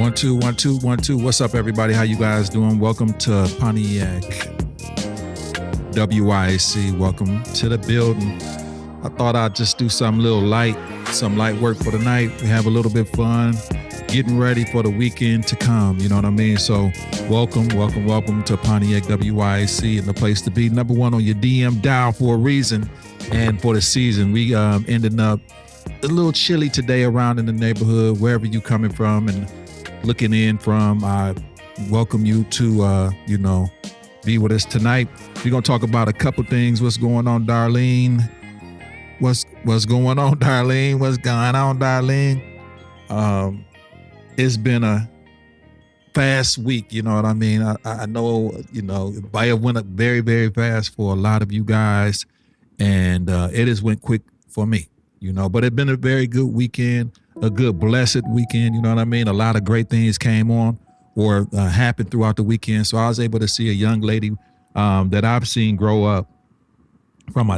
One, two, one, two, one, two. What's up, everybody? How you guys doing? Welcome to Pontiac WYAC. Welcome to the building. I thought I'd just do some light work for the night. We have a little bit of fun, getting ready for the weekend to come. You know what I mean? So welcome to Pontiac WYAC, and the place to be. Number one on your DM dial for a reason. And for the season, we ending up a little chilly today around in the neighborhood, wherever you coming from and looking in from. I welcome you to, be with us tonight. We're going to talk about a couple things. What's going on, Darlene? What's going on, Darlene? What's going on, Darlene? It's been a fast week, you know what I mean? I know, it went up very, very fast for a lot of you guys, and it has went quick for me, but it's been a very good weekend, a good blessed weekend, you know what I mean? A lot of great things came on or happened throughout the weekend. So I was able to see a young lady that I've seen grow up from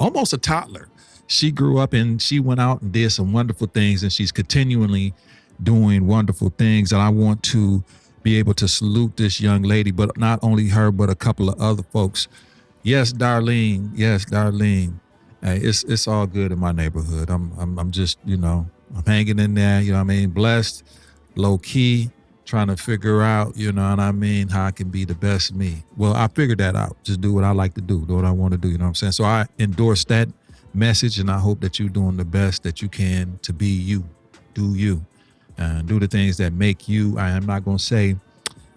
almost a toddler. She grew up and she went out and did some wonderful things, and she's continually doing wonderful things. And I want to be able to salute this young lady, but not only her, but a couple of other folks. Yes, Darlene. Yes, Darlene. Hey, it's all good in my neighborhood. I'm just, I'm hanging in there, you know what I mean? Blessed, low key, trying to figure out, how I can be the best me. Well, I figured that out. Just do what I like to do what I want to do, you know what I'm saying? So I endorse that message, and I hope that you're doing the best that you can to be you. Do you. And do the things that make you, I am not going to say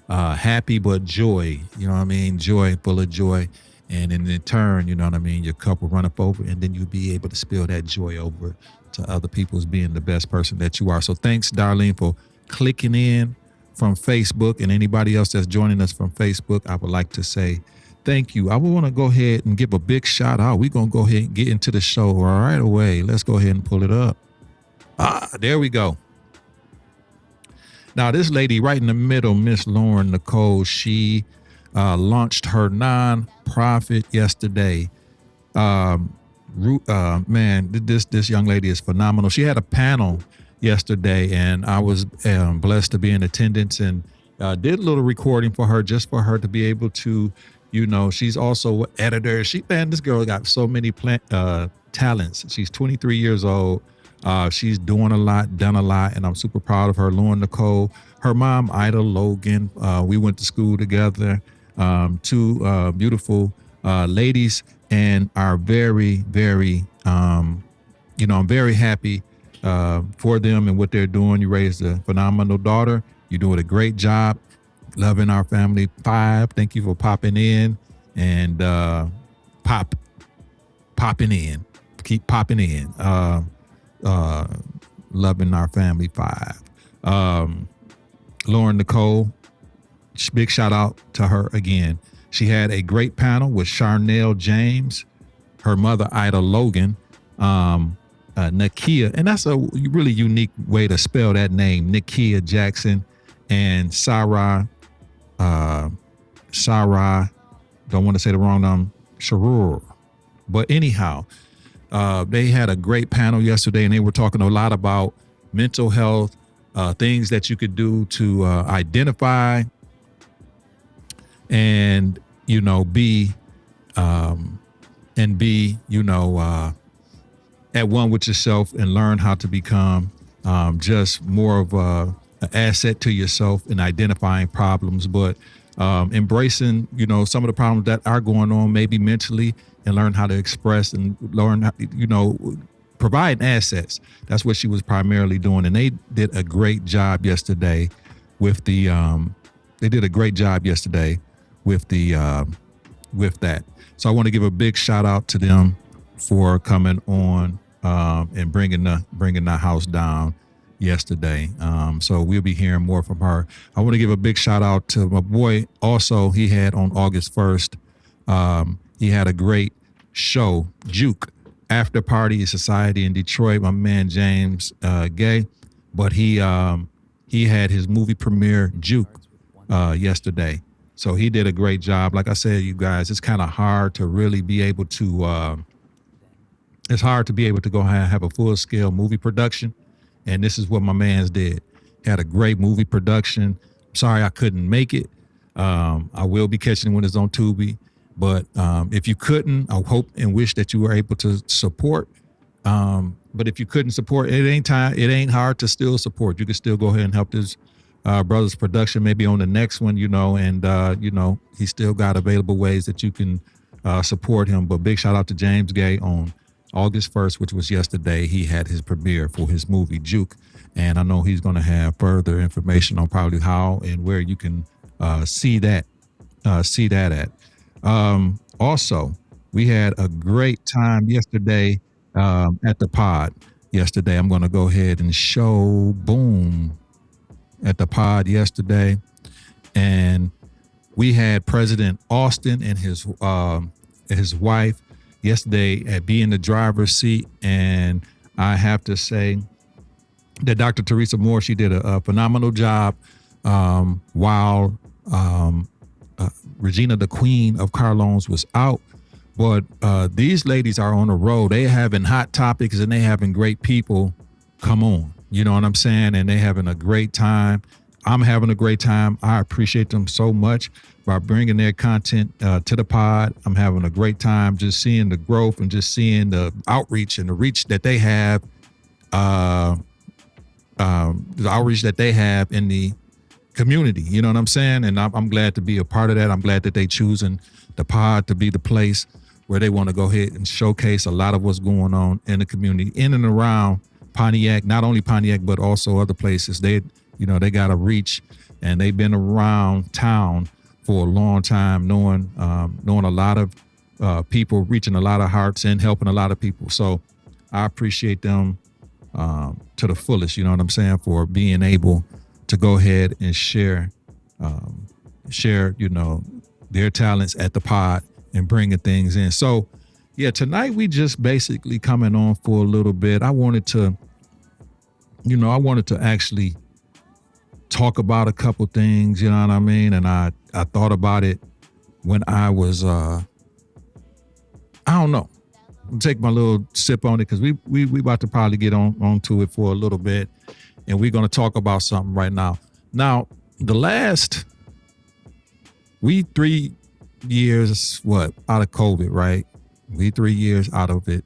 happy, but joy, you know what I mean? Joy, full of joy. And in turn, you know what I mean, your cup will run up over, and then you'll be able to spill that joy over to other people as being the best person that you are. So thanks, Darlene, for clicking in from Facebook, and anybody else that's joining us from Facebook. I would like to say thank you. I would want to go ahead and give a big shout out. We're going to go ahead and get into the show right away. Let's go ahead and pull it up. There we go. Now, this lady right in the middle, Miss Lauren Nicole, she launched her non-profit yesterday. Man, this young lady is phenomenal. She had a panel yesterday, and I was blessed to be in attendance, and did a little recording for her, just for her to be able to, she's also an editor. This girl got so many talents. She's 23 years old. She's doing a lot, done a lot, and I'm super proud of her. Lauren Nicole, her mom, Ida Logan, we went to school together. Two beautiful ladies, and are very, very, I'm very happy for them and what they're doing. You raised a phenomenal daughter. You're doing a great job. Loving our family 5. Thank you for popping in and popping in. Keep popping in. Loving our family 5. Lauren Nicole, big shout out to her again. She had a great panel with Charnel James, her mother, Ida Logan, Nakia, and that's a really unique way to spell that name, Nakia Jackson, and Sarah, don't want to say the wrong name, Sharur. But anyhow, they had a great panel yesterday, and they were talking a lot about mental health, things that you could do to identify and, be at one with yourself, and learn how to become just more of an asset to yourself in identifying problems, but embracing, some of the problems that are going on maybe mentally, and learn how to express and learn how, provide assets. That's what she was primarily doing. And they did a great job yesterday with with that. So I want to give a big shout out to them for coming on and bringing the house down yesterday. So we'll be hearing more from her. I want to give a big shout out to my boy. Also, he had on August 1st, he had a great show, Juke After Party Society in Detroit. My man James Gay, but he had his movie premiere, Juke, yesterday. So he did a great job. Like I said, you guys, it's kind of hard to really be able to. It's hard to be able to go have a full scale movie production, and this is what my man's did. Had a great movie production. Sorry I couldn't make it. I will be catching it when it's on Tubi. But if you couldn't, I hope and wish that you were able to support. But if you couldn't support, it ain't hard to still support. You can still go ahead and help this brother's production, maybe on the next one, and he's still got available ways that you can support him. But big shout out to James Gay on August 1st, which was yesterday. He had his premiere for his movie Juke, and I know he's going to have further information on probably how and where you can see that at. Also, we had a great time yesterday at the pod. Yesterday, I'm going to go ahead and show boom at the pod yesterday, and we had President Austin and his wife yesterday at be in the driver's seat, and I have to say that Dr. Teresa Moore, she did a phenomenal job while Regina, the Queen of Carlones, was out. But these ladies are on the road. They having hot topics and they having great people come on. You know what I'm saying? And they having a great time. I'm having a great time. I appreciate them so much by bringing their content to the pod. I'm having a great time just seeing the growth and just seeing the outreach and the reach that they have, the outreach that they have in the community. You know what I'm saying? And I'm glad to be a part of that. I'm glad that they choosing the pod to be the place where they want to go ahead and showcase a lot of what's going on in the community in and around Pontiac, not only Pontiac, but also other places. They got a reach, and they've been around town for a long time, knowing a lot of people, reaching a lot of hearts and helping a lot of people. So I appreciate them to the fullest, you know what I'm saying, for being able to go ahead and share, their talents at the pod and bringing things in. So yeah, tonight we just basically coming on for a little bit. I wanted to actually talk about a couple things, you know what I mean? And I thought about it when I was, I don't know, I'll take my little sip on it, because we about to probably get onto it for a little bit, and we're going to talk about something right now. Now, we 3 years, out of COVID, right? We 3 years out of it.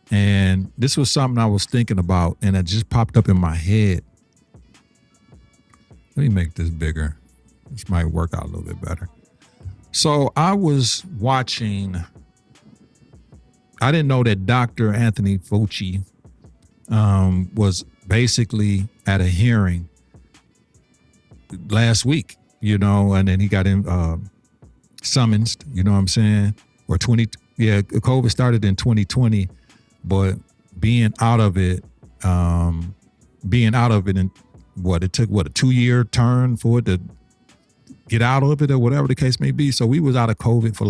And this was something I was thinking about, and it just popped up in my head. Let me make this bigger. This might work out a little bit better. So I was watching, I didn't know that Dr. Anthony Fauci was basically at a hearing last week, and then he got summoned, you know what I'm saying? COVID started in 2020, but being out of it in it took a 2-year turn for it to get out of it, or whatever the case may be. So we was out of COVID for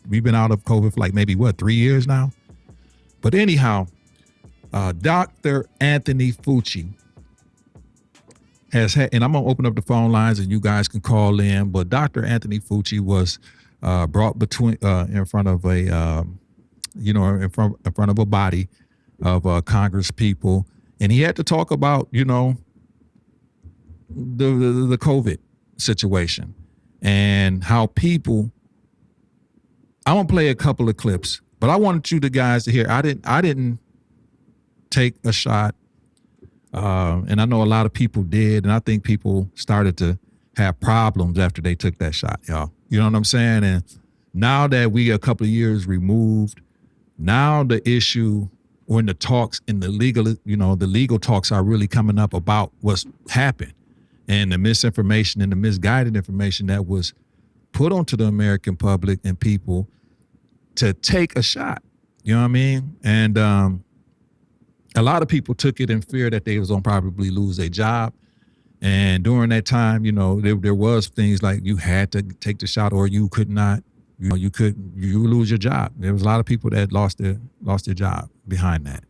we've been out of COVID for maybe 3 years now. But anyhow, Dr. Anthony Fauci has had, and I'm gonna open up the phone lines and you guys can call in, but Dr. Anthony Fauci was brought in front of a in front of a body of Congress people, and he had to talk about the COVID situation and how people. I'm gonna play a couple of clips, but I wanted you guys to hear. I didn't take a shot, and I know a lot of people did, and I think people started to have problems after they took that shot, y'all. You know what I'm saying? And now that we a couple of years removed, now the issue when the talks in the legal talks are really coming up about what's happened and the misinformation and the misguided information that was put onto the American public and people to take a shot. You know what I mean? And a lot of people took it in fear that they was gonna probably lose their job. And during that time, there was things like you had to take the shot or you could not. You lose your job. There was a lot of people that lost their job behind that,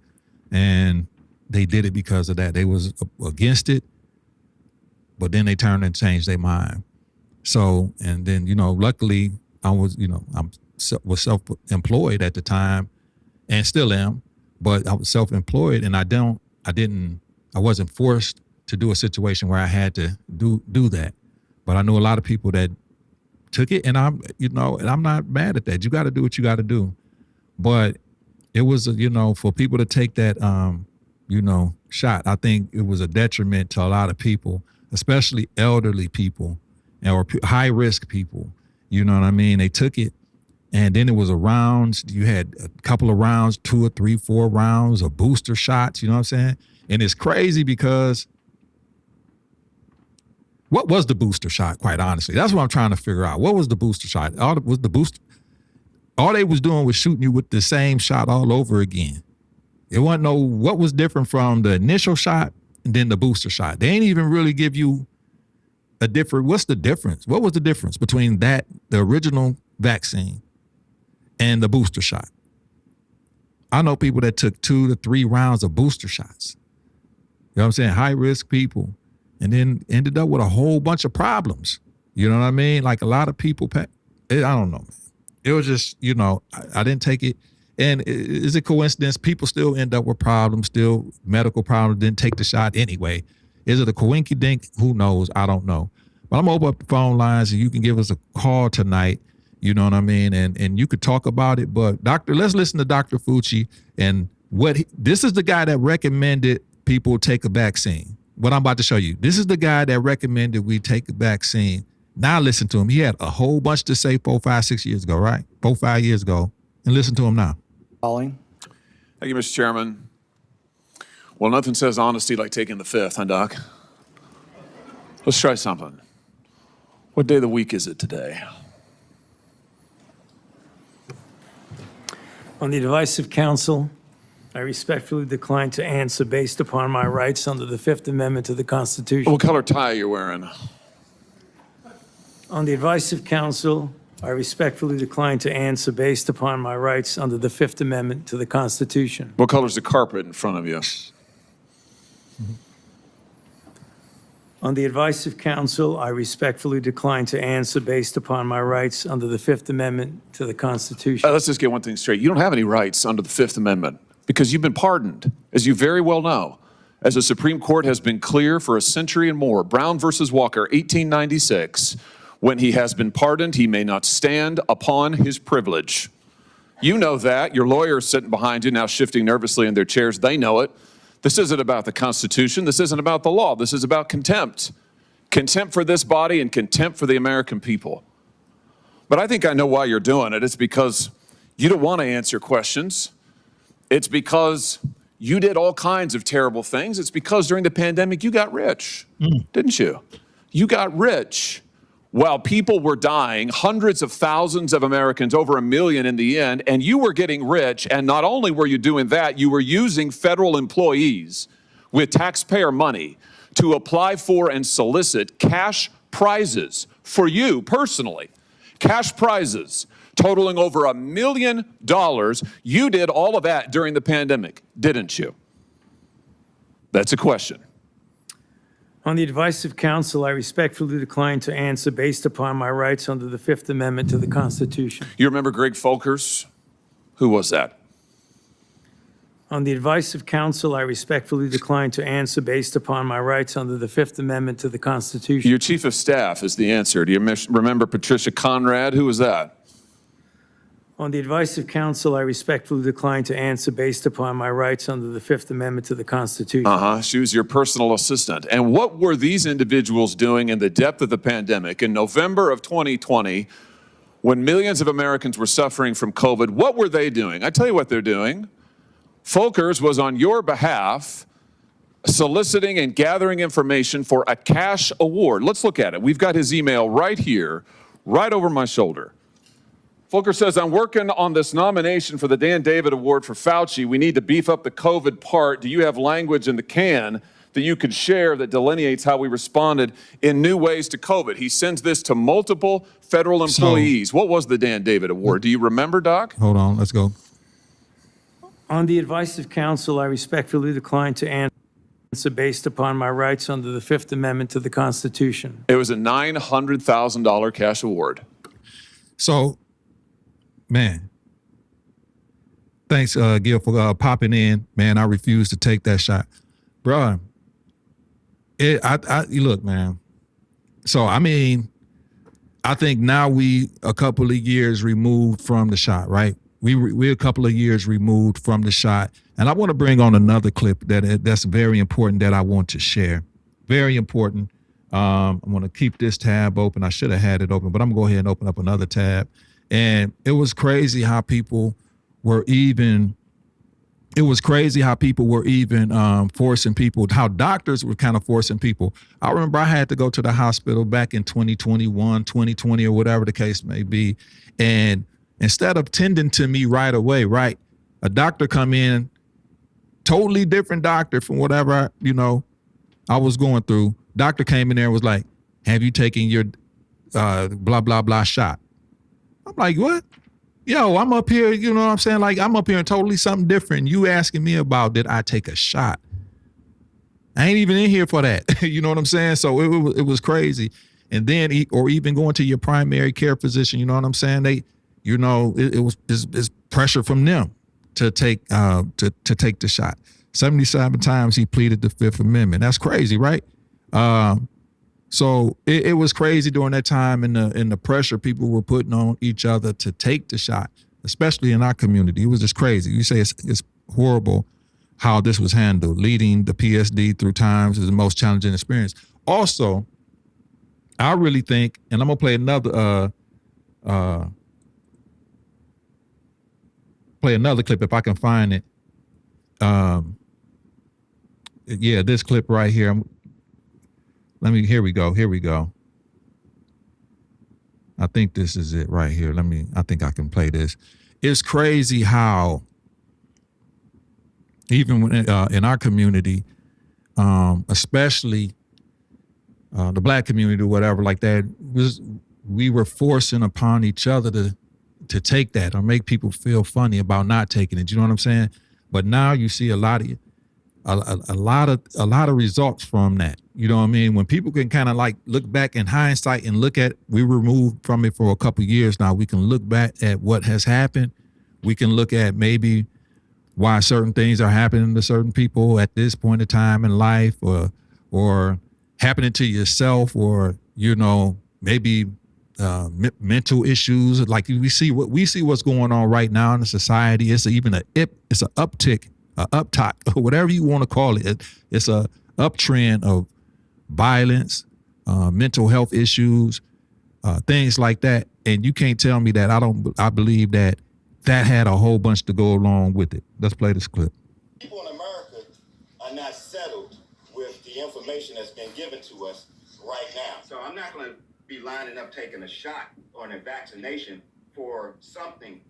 and they did it because of that. They was against it, but then they turned and changed their mind. So, and then luckily I was was self-employed at the time, and still am, but I was self-employed, and I wasn't forced to do a situation where I had to do that. But I know a lot of people that took it, and I'm not mad at that. You got to do what you got to do. But it was, for people to take that, shot, I think it was a detriment to a lot of people, especially elderly people or high risk people. You know what I mean? They took it, and then it was a rounds. You had a couple of rounds, 2 or 3, 4 rounds of booster shots. You know what I'm saying? And it's crazy because what was the booster shot, quite honestly? That's what I'm trying to figure out. What was the booster shot? All they was doing was shooting you with the same shot all over again. It wasn't what was different from the initial shot and then the booster shot. They ain't even really give you what's the difference? What was the difference between the original vaccine and the booster shot? I know people that took 2 to 3 rounds of booster shots. You know what I'm saying? High risk people. And then ended up with a whole bunch of problems. You know what I mean? Like a lot of people, I don't know. It was just, I didn't take it. And is it coincidence? People still end up with problems, still medical problems, didn't take the shot anyway. Is it a coinky dink? Who knows? I don't know. But I'm going to open up the phone lines and you can give us a call tonight. You know what I mean? And you could talk about it. But let's listen to Dr. Fucci. And this is the guy that recommended people take a vaccine. What I'm about to show you. This is the guy that recommended we take a vaccine. Now listen to him. He had a whole bunch to say 4, 5, 6 years ago, right? 4, 5 years ago. And listen to him now. Calling. Thank you, Mr. Chairman. Well, nothing says honesty like taking the fifth, huh, Doc? Let's try something. What day of the week is it today? On the advice of counsel, I respectfully decline to answer based upon my rights under the Fifth Amendment to the Constitution. What color tie are you wearing? On the advice of counsel, I respectfully decline to answer based upon my rights under the Fifth Amendment to the Constitution. What color's the carpet in front of you? On the advice of counsel, I respectfully decline to answer based upon my rights under the Fifth Amendment to the Constitution. Let's just get one thing straight. You don't have any rights under the Fifth Amendment because you've been pardoned, as you very well know. As the Supreme Court has been clear for a century and more, Brown versus Walker, 1896, when he has been pardoned, he may not stand upon his privilege. You know that. Your lawyers sitting behind you now shifting nervously in their chairs, they know it. This isn't about the Constitution. This isn't about the law. This is about contempt. Contempt for this body and contempt for the American people. But I think I know why you're doing it. It's because you don't want to answer questions. It's because you did all kinds of terrible things. It's because during the pandemic, you got rich, didn't you? You got rich while people were dying, hundreds of thousands of Americans, over 1 million in the end, and you were getting rich. And not only were you doing that, you were using federal employees with taxpayer money to apply for and solicit cash prizes for you personally. Cash prizes totaling over $1 million. You did all of that during the pandemic, didn't you? That's a question. On the advice of counsel, I respectfully decline to answer based upon my rights under the Fifth Amendment to the Constitution. You remember Greg Folkers? Who was that? On the advice of counsel, I respectfully decline to answer based upon my rights under the Fifth Amendment to the Constitution. Your chief of staff is the answer. Do you remember Patricia Conrad? Who was that? On the advice of counsel, I respectfully decline to answer based upon my rights under the Fifth Amendment to the Constitution. She was your personal assistant. And what were these individuals doing in the depth of the pandemic in November of 2020 when millions of Americans were suffering from COVID? What were they doing? I tell you what they're doing. Folkers was on your behalf soliciting and gathering information for a cash award. Let's look at it. We've got his email right here, right over my shoulder. Folkers says, I'm working on this nomination for the Dan David Award for Fauci. We need to beef up the COVID part. Do you have language in the can that you could share that delineates how we responded in new ways to COVID? He sends this to multiple federal employees. What was the Dan David Award? Do you remember, Doc? Hold on, let's go. On the advice of counsel, I respectfully decline to answer based upon my rights under the Fifth Amendment to the Constitution. It was a $900,000 cash award. So, man, thanks, Gil, for popping in. Man, I refuse to take that shot. Bruh, Look, man. So, I mean, I think now we a couple of years removed from the shot, right? We're a couple of years removed from the shot. And I want to bring on another clip that's very important that I want to share. Very important. I'm going to keep this tab open. I should have had it open, but I'm going to go ahead and open up another tab. And it was crazy how people were even forcing people, how doctors were kind of forcing people. I remember I had to go to the hospital back in 2021, 2020, or whatever the case may be. And instead of tending to me right away, right, a doctor come in, totally different doctor from whatever, I was going through. Doctor came in there and was like, have you taken your blah, blah, blah shot? I'm like, what? Yo, I'm up here, you know what I'm saying? Like, I'm up here and totally something different. You asking me about, did I take a shot? I ain't even in here for that. You know what I'm saying? So it was crazy. And then, or even going to your primary care physician, you know what I'm saying? It's pressure from them to take the shot. 77 times he pleaded the Fifth Amendment. That's crazy, right? So it was crazy during that time, and the pressure people were putting on each other to take the shot, especially in our community. It was just crazy. You say it's horrible how this was handled. Leading the PSD through times is the most challenging experience. Also, I really think, and I'm gonna play another clip if I can find it. This clip right here. Here we go. I think this is it right here. I think I can play this. It's crazy how even when, in our community, especially the Black community or whatever like that, we were forcing upon each other to take that or make people feel funny about not taking it. You know what I'm saying? But now you see a lot of results from that. You know what I mean? When people can kind of like look back in hindsight and look at, we were removed from it for a couple of years now. We can look back at what has happened. We can look at maybe why certain things are happening to certain people at this point in time in life, or happening to yourself, or, maybe mental issues. Like we see what's going on right now in the society. It's an uptick, or whatever you want to call it. It's a uptrend of violence, mental health issues, things like that. And you can't tell me that I believe that had a whole bunch to go along with it. Let's play this clip. People in America are not settled with the information that's been given to us right now. So I'm not going to be lining up taking a shot or a vaccination for something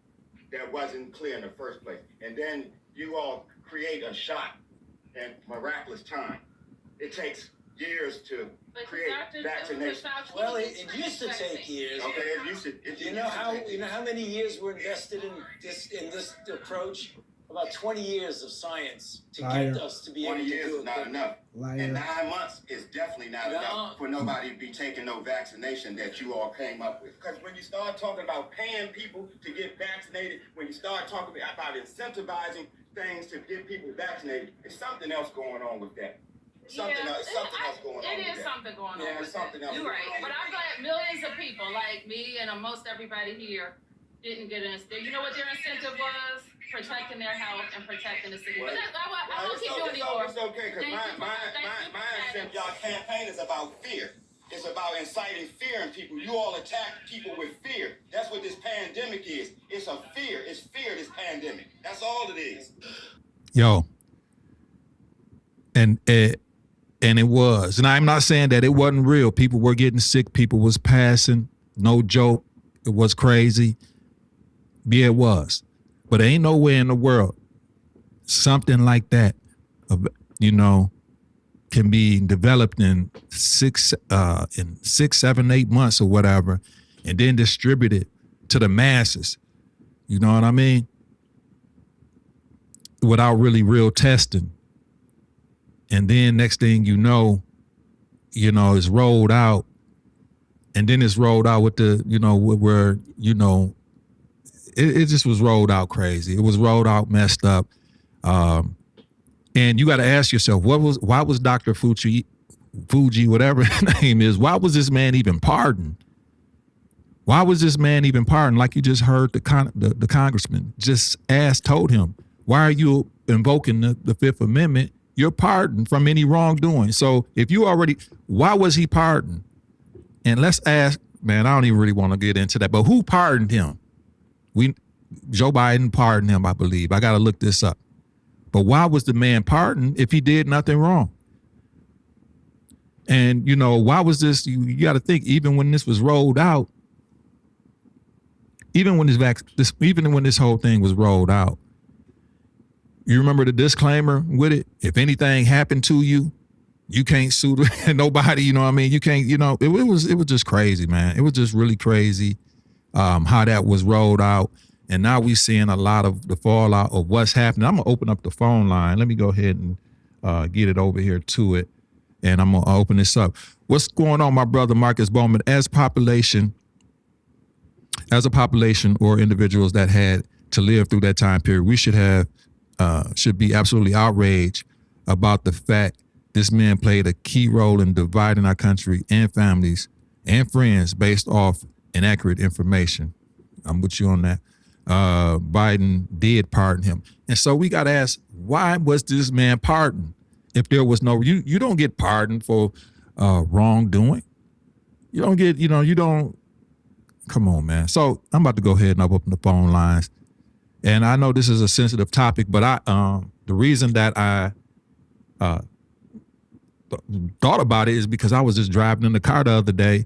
that wasn't clear in the first place. And then you all create a shot in miraculous time. It takes years to create vaccination. Well, it used to take years. Okay, it used to. You know how many years were invested in this approach? About 20 years of science to get us to be able to do it. 20 years is not enough. And 9 months is definitely not enough for nobody to be taking no vaccination that you all came up with. Because when you start talking about paying people to get vaccinated, when you start talking about incentivizing things to get people vaccinated, there's something else going on with that. Something else going on. It is something going on. Yeah, there's something else. You're right. But I'm glad millions of people like me and most everybody here didn't get an incentive. You know what their incentive was? Protecting their health and protecting the city. But I won't keep doing anymore. It's okay, because my incentive, y'all campaign is about fear. It's about inciting fear in people. You all attack people with fear. That's what this pandemic is. It's a fear. It's fear, this pandemic. That's all it is. Yo. And it was. And I'm not saying that it wasn't real. People were getting sick. People was passing. No joke. It was crazy. Yeah, it was. But there ain't nowhere in the world something like that, can be developed in 6, 7, 8 months or whatever, and then distributed to the masses. You know what I mean? Without really real testing. And then next thing you know, it's rolled out. And then it's rolled out with it just was rolled out crazy. It was rolled out messed up. And you got to ask yourself, why was Dr. Fauci Fuji, whatever his name is, why was this man even pardoned? Why was this man even pardoned? Like you just heard the congressman just told him, why are you invoking the Fifth Amendment? You're pardoned from any wrongdoing. So if you already, why was he pardoned? And let's ask, man, I don't even really want to get into that, but who pardoned him? Joe Biden pardoned him, I believe. I got to look this up. But why was the man pardoned if he did nothing wrong? And, you know, why was this? You got to think, even when this was rolled out, even when this whole thing was rolled out, you remember the disclaimer with it? If anything happened to you, you can't sue nobody. You know what I mean? You can't. You know, it was just crazy, man. It was just really crazy how that was rolled out. And now we're seeing a lot of the fallout of what's happening. I'm gonna open up the phone line. Let me go ahead and get it over here to it. And I'm going to open this up. What's going on, my brother Marcus Bowman? As a population or individuals that had to live through that time period, we should be absolutely outraged about the fact this man played a key role in dividing our country and families and friends based off inaccurate information. I'm with you on that. Biden did pardon him. And so we got to ask, why was this man pardoned? If there was no, you don't get pardoned for wrongdoing. You don't get, come on, man. So I'm about to go ahead and open the phone lines. And I know this is a sensitive topic, but the reason that I thought about it is because I was just driving in the car the other day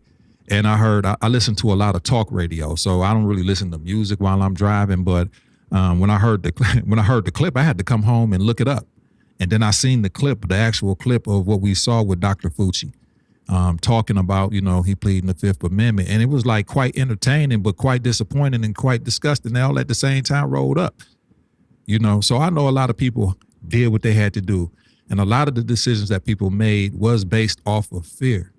and I listened to a lot of talk radio. So I don't really listen to music while I'm driving, but when I heard the clip, I had to come home and look it up. And then I seen the actual clip of what we saw with Dr. Fauci talking about, he pleading the Fifth Amendment. And it was like quite entertaining, but quite disappointing and quite disgusting. They all at the same time rolled up, So I know a lot of people did what they had to do. And a lot of the decisions that people made was based off of fear.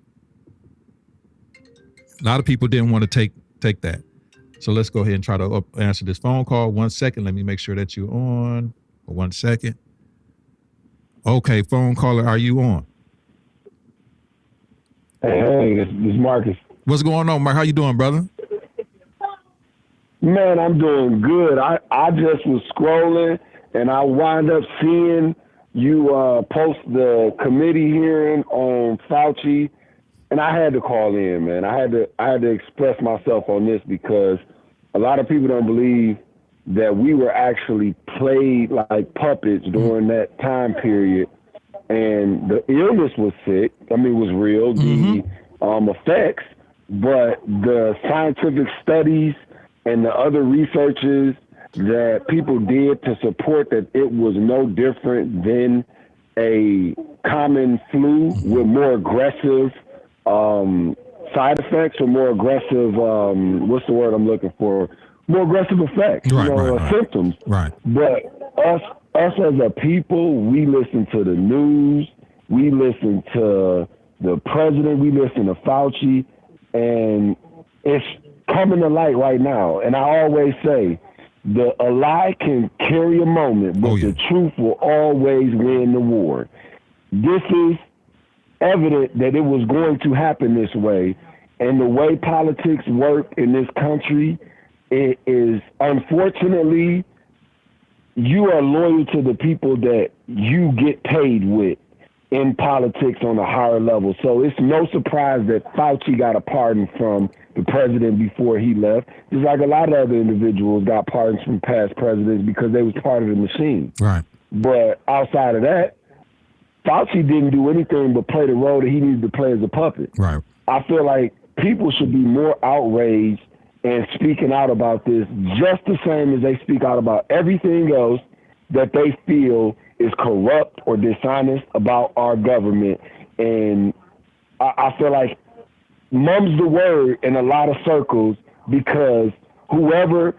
A lot of people didn't want to take that. So let's go ahead and try to answer this phone call. 1 second. Let me make sure that you're on. 1 second. Okay, phone caller, are you on? Hey, this is Marcus. What's going on, Mark? How you doing, brother? Man, I'm doing good. I just was scrolling, and I wound up seeing you post the committee hearing on Fauci, and I had to call in, man. I had to express myself on this because a lot of people don't believe that we were actually played like puppets during that time period. And the illness was was real, the effects, but the scientific studies and the other researches that people did to support that it was no different than a common flu with more aggressive side effects or more aggressive, what's the word I'm looking for? More aggressive effects, symptoms. Right. But us as a people, we listen to the news, we listen to the president, we listen to Fauci, and it's coming to light right now. And I always say, a lie can carry a moment, but the truth will always win the war. This is evident that it was going to happen this way, and the way politics work in this country, it is, unfortunately, you are loyal to the people that you get paid with in politics on a higher level. So it's no surprise that Fauci got a pardon from the president before he left, just like a lot of other individuals got pardons from past presidents because they was part of the machine. Right. But outside of that, Fauci didn't do anything but play the role that he needed to play as a puppet. Right. I feel like people should be more outraged and speaking out about this just the same as they speak out about everything else that they feel is corrupt or dishonest about our government. And I feel like mum's the word in a lot of circles because whoever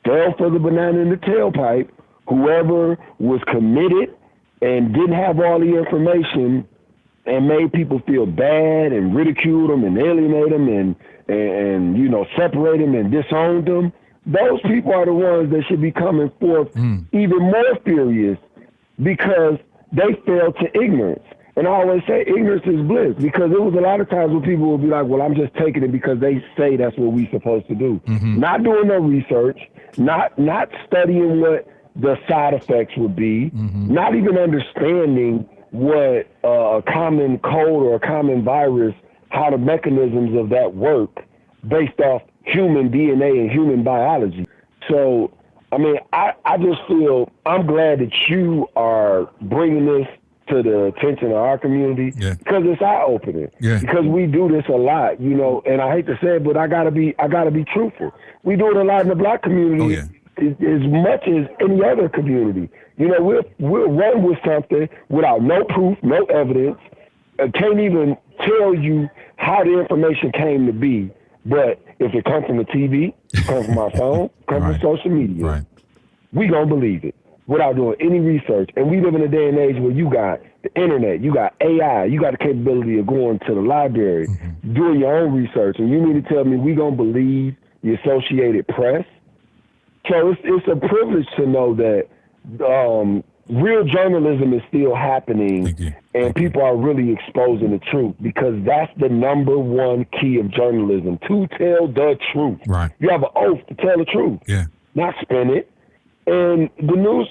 fell for the banana in the tailpipe, whoever was committed and didn't have all the information and made people feel bad and ridiculed them and alienate them and separate them and disown them, those people are the ones that should be coming forth even more furious because they fell to ignorance. And I always say ignorance is bliss, because there was a lot of times when people would be like, well, I'm just taking it because they say that's what we're supposed to do. Not doing no research, not studying what the side effects would be, not even understanding what a common cold or a common virus, how the mechanisms of that work based off human DNA and human biology. So, I mean, I just feel I'm glad that you are bringing this to the attention of our community, because it's eye-opening. Because we do this a lot, you know, and I hate to say it, but I gotta be truthful. We do it a lot in the Black community, as much as any other community. You know, we'll run with something without no proof, no evidence, can't even tell you how the information came to be. But if it comes from the TV, comes from our phone, comes from social media, we gonna believe it without doing any research. And we live in a day and age where you got the internet, you got AI, you got the capability of going to the library, doing your own research. And you mean to tell me we gonna believe the Associated Press? So it's a privilege to know that real journalism is still happening, and people are really exposing the truth, because that's the number one key of journalism, to tell the truth. You have an oath to tell the truth, not spin it. And the news,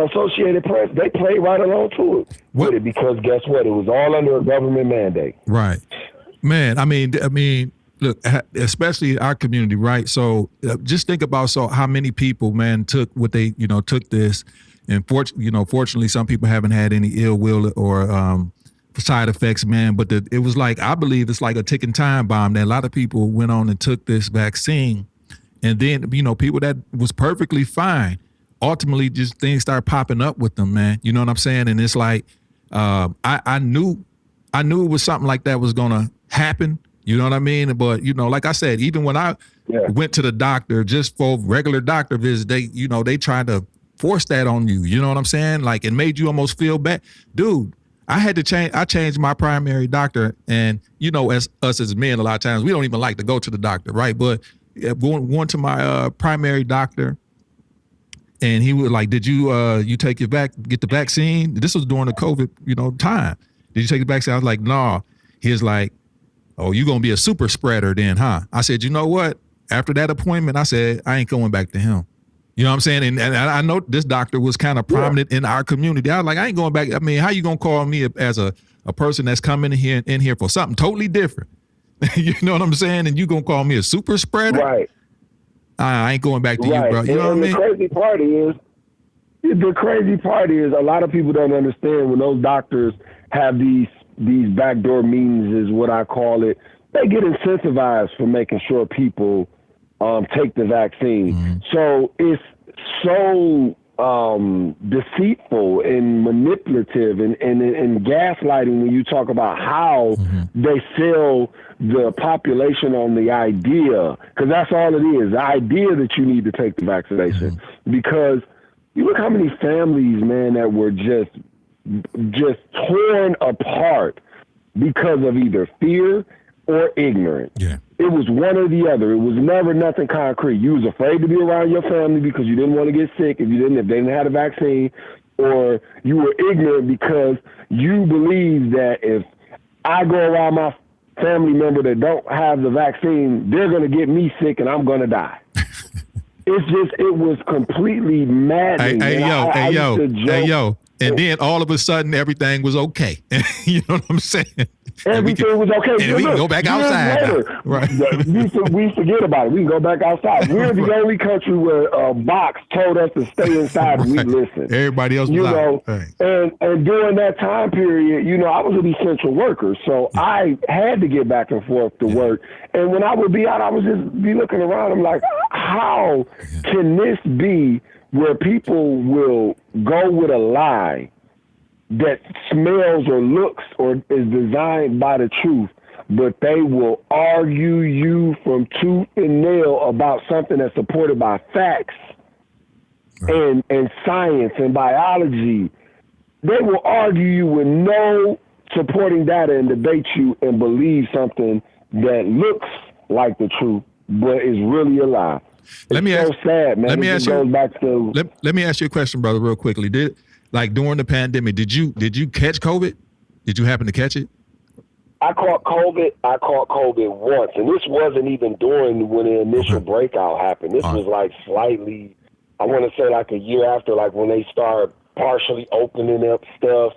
Associated Press, they play right along to it with it, because guess what? It was all under a government mandate. Man, I mean, look, especially our community, right? So just think about how many people, man, took what they, took this, and fortunately, some people haven't had any ill will or side effects, man. But it was like, I believe it's like a ticking time bomb that a lot of people went on and took this vaccine, and then people that was perfectly fine, ultimately just things start popping up with them, man. You know what I'm saying? And it's like I knew it was something like that was gonna happen. You know what I mean? But, like I said, even when I went to the doctor just for regular doctor visits, they tried to force that on you. You know what I'm saying? Like, it made you almost feel bad. Dude, I changed my primary doctor. And, as us as men, a lot of times, we don't even like to go to the doctor, right? But going to my primary doctor, and he was like, did you take get the vaccine? This was during the COVID, time. Did you take the vaccine? I was like, no. He was like, oh, you gonna be a super spreader then, huh? I said, you know what? After that appointment, I said, I ain't going back to him. You know what I'm saying? And I know this doctor was kind of prominent in our community. I was like, I ain't going back. I mean, how you gonna call me as a person that's coming in here for something totally different? You know what I'm saying? And you gonna call me a super spreader? Right. I ain't going back to you, bro. You know what I mean? The crazy part is a lot of people don't understand when those doctors have these backdoor meetings, is what I call it. They get incentivized for making sure people take the vaccine. So it's so deceitful and manipulative and gaslighting when you talk about how they sell the population on the idea, because that's all it is, the idea that you need to take the vaccination. Because you look how many families, man, that were just torn apart because of either fear or ignorance. It was one or the other. It was never nothing concrete. You was afraid to be around your family because you didn't want to get sick if they didn't have a vaccine, or you were ignorant because you believed that if I go around my family member that don't have the vaccine, they're going to get me sick and I'm going to die. It was completely maddening. Hey, yo. And then all of a sudden, everything was okay. You know what I'm saying? Everything was okay. And we can go back outside. Right. We forget about it. We can go back outside. We're the only country where a box told us to stay inside and we listened. Everybody else was out. And during that time period, I was an essential worker. So I had to get back and forth to work. And when I would be out, I would just be looking around. I'm like, how can this be where people will go with a lie that smells or looks or is designed by the truth, but they will argue you from tooth and nail about something that's supported by facts and science and biology. They will argue you with no supporting data and debate you and believe something that looks like the truth, but is really a lie. Let me ask you a question, brother, real quickly. During the pandemic, did you catch COVID? Did you happen to catch it? I caught COVID once, and this wasn't even during when the initial breakout happened. This was like slightly, I want to say like a year after, like when they started partially opening up stuff,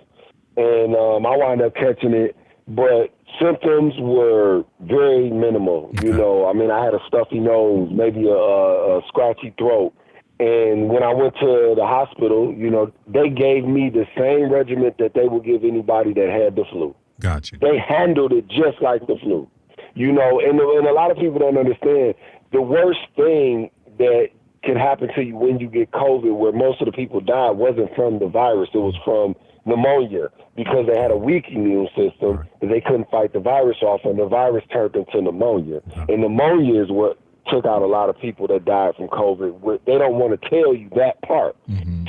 and I wound up catching it, but symptoms were very minimal. You know, I mean, I had a stuffy nose, maybe a scratchy throat. And when I went to the hospital, you know, they gave me the same regimen that they would give anybody that had the flu. Gotcha. They handled it just like the flu. You know, and a lot of people don't understand the worst thing that can happen to you when you get COVID, where most of the people died, wasn't from the virus. It was from pneumonia, because they had a weak immune system and they couldn't fight the virus off, and the virus turned into pneumonia. And pneumonia is what took out a lot of people that died from COVID. They don't want to tell you that part.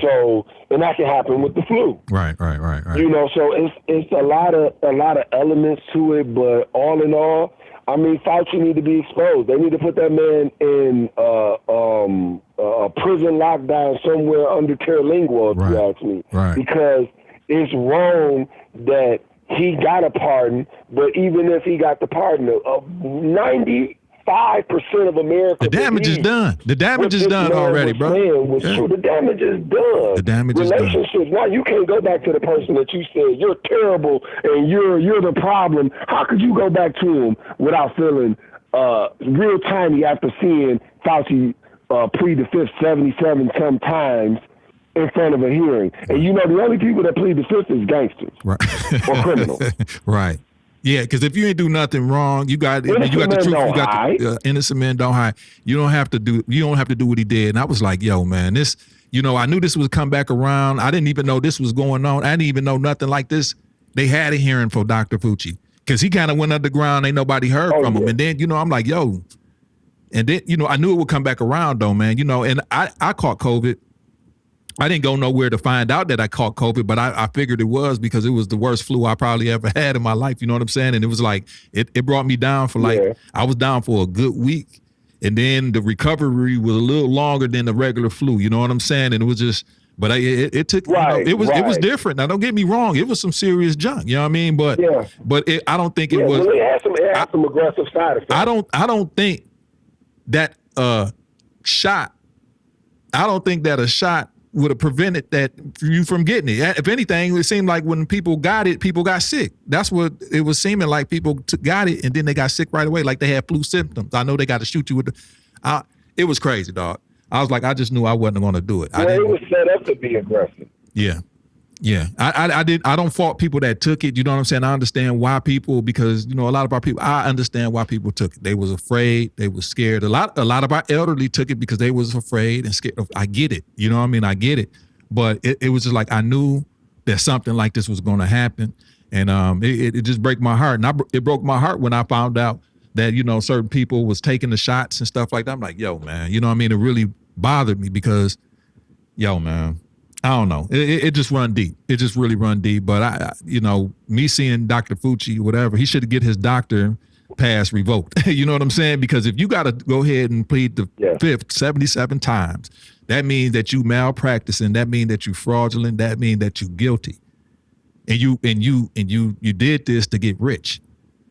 So, and that can happen with the flu. Right. You know, so it's a lot of elements to it, but all in all, I mean, Fauci need to be exposed. They need to put that man in a prison lockdown somewhere under Terlingua, if you ask me. Because it's wrong that he got a pardon, but even if he got the pardon, 95% of America. The damage is done. The damage is done already, bro. The damage is done. The damage is done. Relationships. Now you can't go back to the person that you said you're terrible and you're the problem. How could you go back to him without feeling real tiny after seeing Fauci plead the fifth 77 sometimes in front of a hearing? And you know, the only people that plead the fifth is gangsters or criminals. Right. Yeah, because if you ain't do nothing wrong, you got the truth. You got the innocent men don't hide. You don't have to do what he did. And I was like, yo, man, this. You know, I knew this would come back around. I didn't even know this was going on. I didn't even know nothing like this. They had a hearing for Dr. Fauci because he kind of went underground. Ain't nobody heard from him. And then, you know, I'm like, yo. And then, you know, I knew it would come back around though, man. You know, and I caught COVID. I didn't go nowhere to find out that I caught COVID, but I figured it was because it was the worst flu I probably ever had in my life. You know what I'm saying? And it was like, it brought me down for I was down for a good week. And then the recovery was a little longer than the regular flu. You know what I'm saying? And it was just, but it took, it was different. Now, don't get me wrong. It was some serious junk. You know what I mean? But, I don't think it was. Well, it had some aggressive side effects. I don't think that shot, I don't think that a shot would have prevented that you from getting it. If anything, it seemed like when people got it, people got sick. That's what it was seeming like. People got it and then they got sick right away, like they had flu symptoms. I know they got to shoot you with it was crazy, dog. I was like, I just knew I wasn't going to do it. Well, it was set up to be aggressive. Yeah. Yeah, I don't fault people that took it. You know what I'm saying? I understand why people, because, you know, a lot of our people, I understand why people took it. They was afraid. They was scared. A lot of our elderly took it because they was afraid and scared. I get it. You know what I mean? I get it. But it was just like, I knew that something like this was going to happen. And it just broke my heart. And it broke my heart when I found out that, you know, certain people was taking the shots and stuff like that. I'm like, yo, man, you know what I mean? It really bothered me because, yo, man, I don't know. It just run deep. It just really run deep. But you know, me seeing Dr. Fauci, whatever, he should get his doctor pass revoked. You know what I'm saying? Because if you got to go ahead and plead the fifth 77 times, that means that you malpracticing. That means that you fraudulent. That means that you guilty. And you did this to get rich.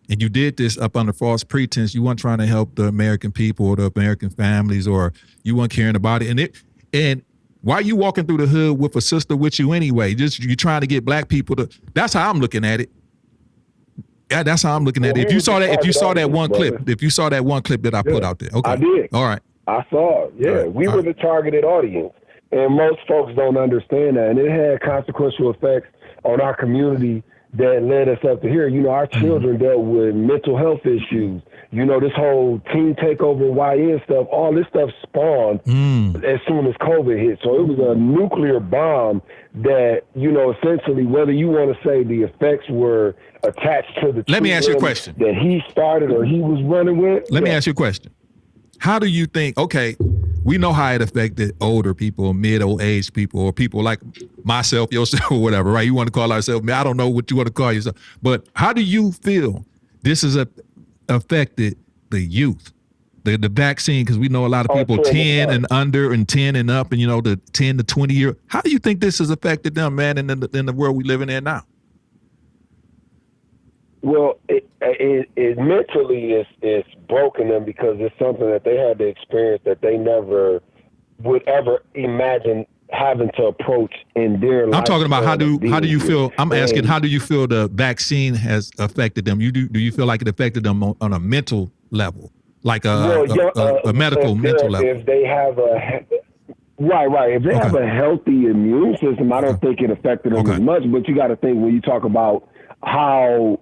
And you did this up under false pretense. You weren't trying to help the American people or the American families, or you weren't caring about it. And why are you walking through the hood with a sister with you anyway? Just you trying to get black people to. That's how I'm looking at it. Yeah, that's how I'm looking at it. If you saw that one clip that I put out there, okay, I did. All right, I saw it. Yeah, right. We were the targeted audience, and most folks don't understand that, and it had consequential effects on our community that led us up to here. You know, our children dealt with mental health issues. You know, this whole teen takeover YN stuff, all this stuff spawned as soon as COVID hit. So it was a nuclear bomb that, you know, essentially, whether you want to say the effects were attached to the Let me ask you a question. That he started or he was running with. Let me ask you a question. How do you think, okay, we know how it affected older people, middle-aged people, or people like myself, yourself, or whatever, right? You want to call ourselves, I don't know what you want to call yourself. But how do you feel this has affected the youth, the vaccine? Because we know a lot of people 10 and under and 10 and up and, you know, the 10 to 20 year. How do you think this has affected them, man, in the world we living in now? Well, it mentally is broken them because it's something that they had to experience that they never would ever imagine having to approach in their life. I'm talking about how do you feel? I'm asking, how do you feel the vaccine has affected them? Do you feel like it affected them on a mental level, like a medical mental level? If they have a right, if they have a healthy immune system, I don't think it affected them as much. But you got to think when you talk about how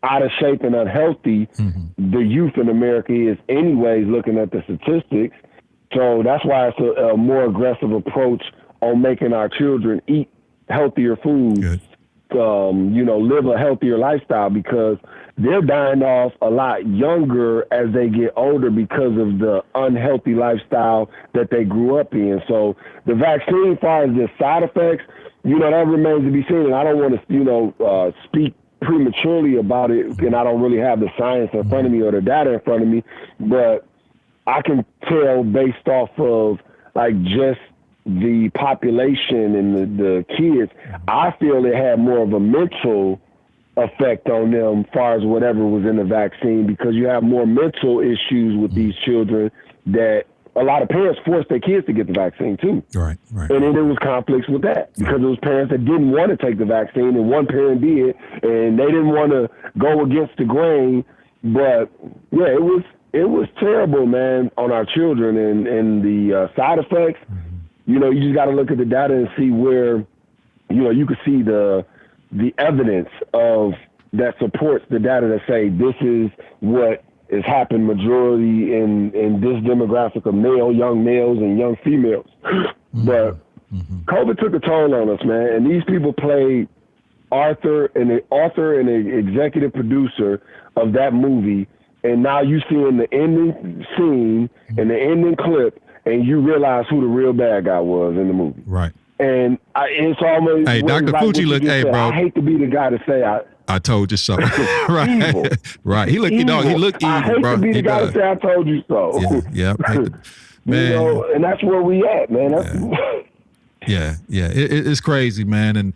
out of shape and unhealthy the youth in America is, anyways. Looking at the statistics. So that's why it's a more aggressive approach on making our children eat healthier foods, live a healthier lifestyle, because they're dying off a lot younger as they get older because of the unhealthy lifestyle that they grew up in. So the vaccine, as far as the side effects, that remains to be seen. And I don't want to, speak prematurely about it, and I don't really have the science in front of me or the data in front of me, but I can tell based off of like just the population and the kids, I feel it had more of a mental effect on them as far as whatever was in the vaccine, because you have more mental issues with these children that a lot of parents forced their kids to get the vaccine too. Right. And then there was conflicts with that because there was parents that didn't want to take the vaccine and one parent did, and they didn't want to go against the grain. But yeah, it was terrible, man, on our children, and the side effects. You just got to look at the data and see where, you can see the evidence of that supports the data that say this is what has happened majority in this demographic of young males and young females. But COVID took a toll on us, man. And these people played author and the executive producer of that movie. And now you seeing the ending scene and the ending clip, and you realize who the real bad guy was in the movie. Right. And it's almost. Hey, Dr. Fucci, look, hey, bro. I hate to be the guy to say I told you so. Right. Evil. Right. He look evil, I hate bro. to be the guy to say I told you so. Yeah. Man. And that's where we at, man. Yeah. It's crazy, man. And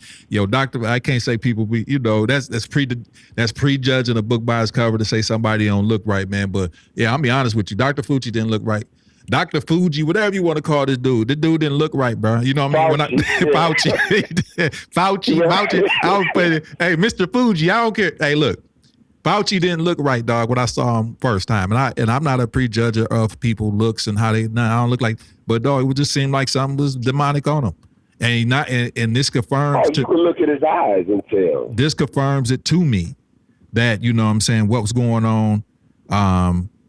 doctor, I can't say people be, that's prejudging a book by its cover to say somebody don't look right, man. But yeah, I'll be honest with you. Dr. Fucci didn't look right. Dr. Fuji, whatever you want to call this dude didn't look right, bro. You know what I mean? Fauci. I was playing, hey, Mr. Fuji, I don't care. Hey, look, Fauci didn't look right, dog, when I saw him first time. And I'm not a prejudger of people's looks and how I don't look like, but dog, it would just seem like something was demonic on him. And this confirms you can look at his eyes and tell. This confirms it to me that, what was going on,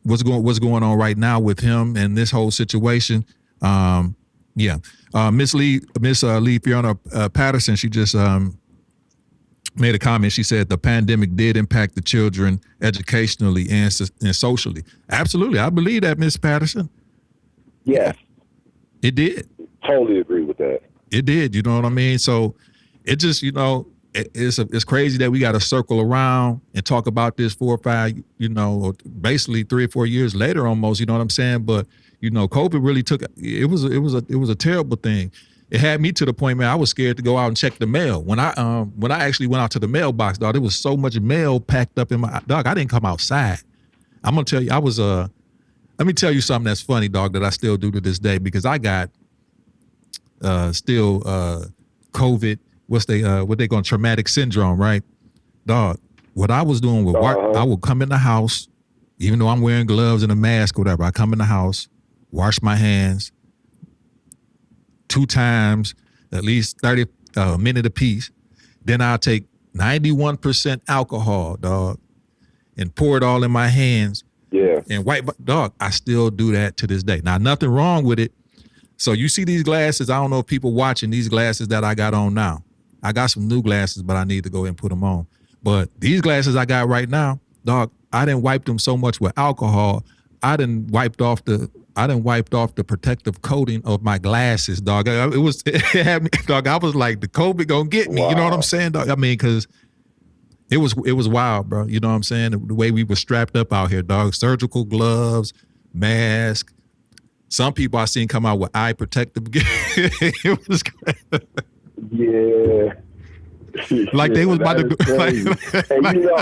what's going on right now with him and this whole situation. Miss Lee Fiona Patterson, she just made a comment. She said the pandemic did impact the children educationally and socially. Absolutely. I believe that, Miss Patterson. Yes. It did. Totally agree with that. It did. You know what I mean? So it just, it's crazy that we got to circle around and talk about this 4 or 5, basically 3 or 4 years later almost, you know what I'm saying? But, COVID really it was a terrible thing. It had me to the point, man, I was scared to go out and check the mail. When I actually went out to the mailbox, dog, there was so much mail packed up in my, dog, I didn't come outside. I'm going to tell you, let me tell you something that's funny, dog, that I still do to this day, because I got COVID, what they call traumatic syndrome, right? Dog, what I was doing with work, I would come in the house, even though I'm wearing gloves and a mask or whatever, I come in the house, wash my hands 2 times, at least 30 a minute apiece. Then I'll take 91% alcohol, dog, and pour it all in my hands. Yeah. And wipe, dog, I still do that to this day. Now, nothing wrong with it. So you see these glasses, I don't know if people watching these glasses that I got on now. I got some new glasses, but I need to go ahead and put them on. But these glasses I got right now, dog, I didn't wipe them so much with alcohol. I didn't wiped off the protective coating of my glasses, dog. It had me, dog. I was like, the COVID gonna get me. Wow. You know what I'm saying, dog? I mean, because it was wild, bro. You know what I'm saying? The way we were strapped up out here, dog. Surgical gloves, mask. Some people I seen come out with eye protective gear. It was crazy. Yeah. like they was about to do. And you know,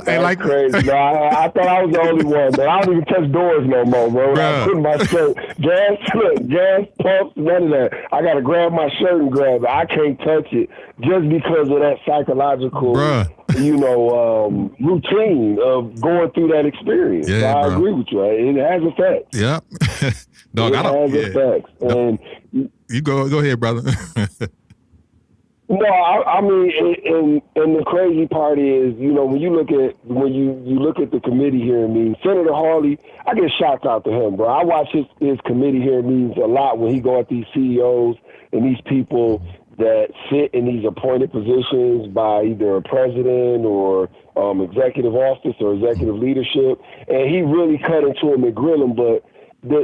that's crazy. No, I thought I was the only one, but I don't even touch doors no more, bro. I put my shirt, gas pumps, none of that. I got to grab my shirt and grab it. I can't touch it just because of that psychological, routine of going through that experience. Yeah, so I agree with you. It has effects. Yeah. Dog, it has effects. And you go ahead, brother. No, I mean, and the crazy part is, when you look at the committee hearing meetings, Senator Hawley, I get shouts out to him, bro. I watch his committee hearing meetings a lot when he go at these CEOs and these people that sit in these appointed positions by either a president or executive office or executive leadership, and he really cut into them and grill them. But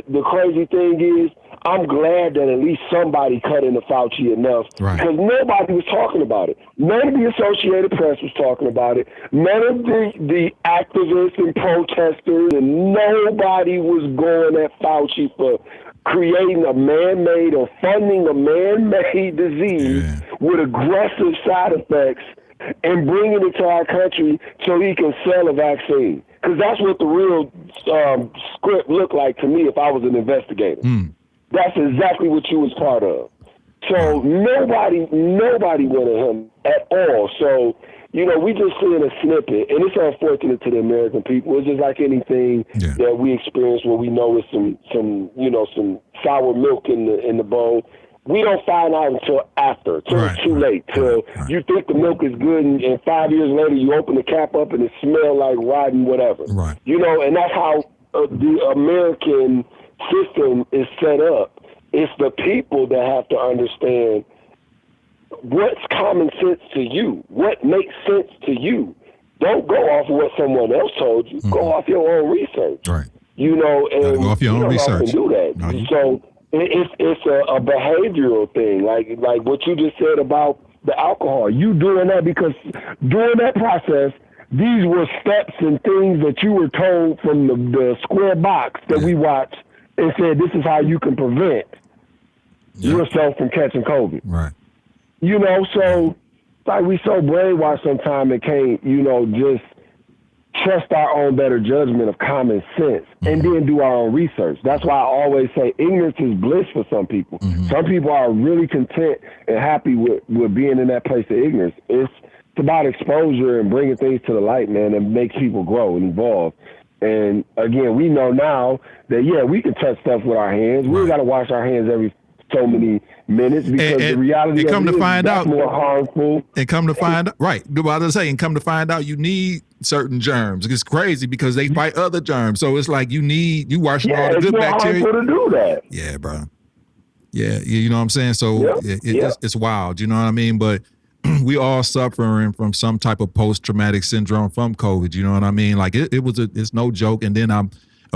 the crazy thing is, I'm glad that at least somebody cut into Fauci enough because nobody was talking about it. None of the Associated Press was talking about it. None of the activists and protesters, and nobody was going at Fauci for creating a man-made or funding a man-made disease with aggressive side effects and bringing it to our country so he can sell a vaccine. Because that's what the real script looked like to me if I was an investigator. That's exactly what you was part of. So nobody went at him at all. So, we just seeing a snippet, and it's unfortunate to the American people. It's just like anything that we experience where we know it's some sour milk in the bowl. We don't find out until after, till it's too late. Till you think the milk is good, and 5 years later you open the cap up and it smells like rotten whatever. Right. And that's how the American system is set up. It's the people that have to understand what's common sense to you, what makes sense to you. Don't go off of what someone else told you. Go off your own research. Right. And go off your own research. Do that. So it's a behavioral thing, like what you just said about the alcohol. You doing that because during that process, these were steps and things that you were told from the square box that we watched and said, this is how you can prevent yourself from catching COVID. Right. So like we so brainwashed sometimes and can't, just trust our own better judgment of common sense and then do our own research. That's why I always say ignorance is bliss for some people. Some people are really content and happy with being in that place of ignorance. It's about exposure and bringing things to the light, man, and makes people grow and evolve. And again, we know now that, we can touch stuff with our hands. We got to wash our hands every so many minutes because the reality and come of to it find is out more harmful. And come to find out, and come to find out you need certain germs. It's crazy because they fight other germs. So it's like you washing all the good bacteria. It's more harmful to do that. Yeah, bro. Yeah, you know what I'm saying? So it's wild, you know what I mean? But we all suffering from some type of post-traumatic syndrome from COVID, you know what I mean? Like it's no joke. And then of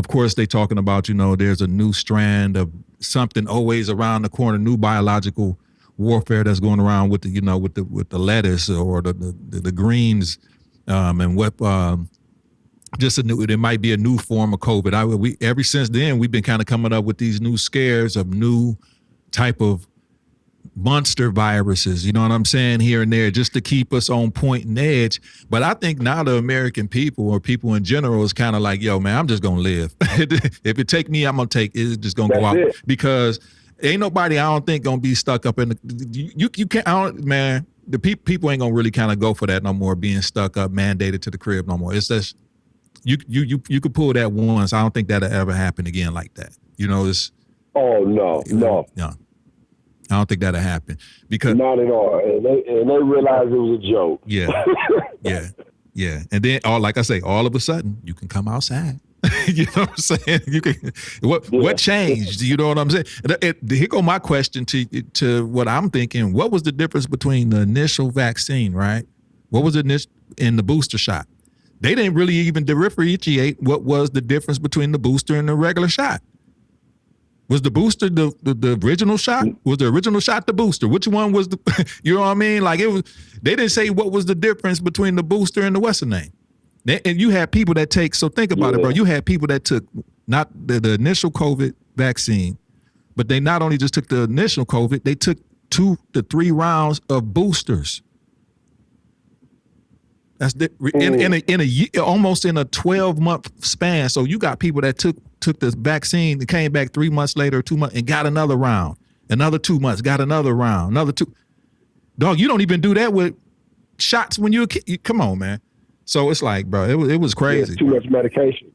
course, they talking about, there's a new strand of something always around the corner, new biological warfare that's going around with the, with the lettuce or the greens, and what, there might be a new form of COVID. Ever since then, we've been kind of coming up with these new scares of new type of monster viruses, you know what I'm saying, here and there, just to keep us on point and edge. But I think now the American people or people in general is kind of like, yo, man, I'm just going to live. If it take me, I'm going to take it. It's just going to go out because ain't nobody, I don't think, going to be stuck up in you can't, man, the people ain't going to really kind of go for that no more, being stuck up, mandated to the crib no more. It's just, you could pull that once. I don't think that'll ever happen again like that. It's. Oh, no. I don't think that'll happen because not at all. And they realized it was a joke. Yeah. And then like I say, all of a sudden you can come outside. You know what I'm saying? You can. What changed? You know what I'm saying? Here go my question to what I'm thinking. What was the difference between the initial vaccine, right? What was it in the booster shot? They didn't really even differentiate what was the difference between the booster and the regular shot. Was the booster the original shot? Was the original shot the booster? Which one was the, you know what I mean? Like they didn't say what was the difference between the booster and the what's the name. And you had people that so think about it, bro. You had people that took not the initial COVID vaccine, but they not only just took the initial COVID, they took 2 to 3 rounds of boosters. That's in a year, almost in a 12-month span. So you got people that took this vaccine and came back 3 months later, 2 months, and got another round. Another 2 months, got another round. Another 2. Dog, you don't even do that with shots when you're a kid. Come on, man. So it's like, bro, it was crazy. Too much medication.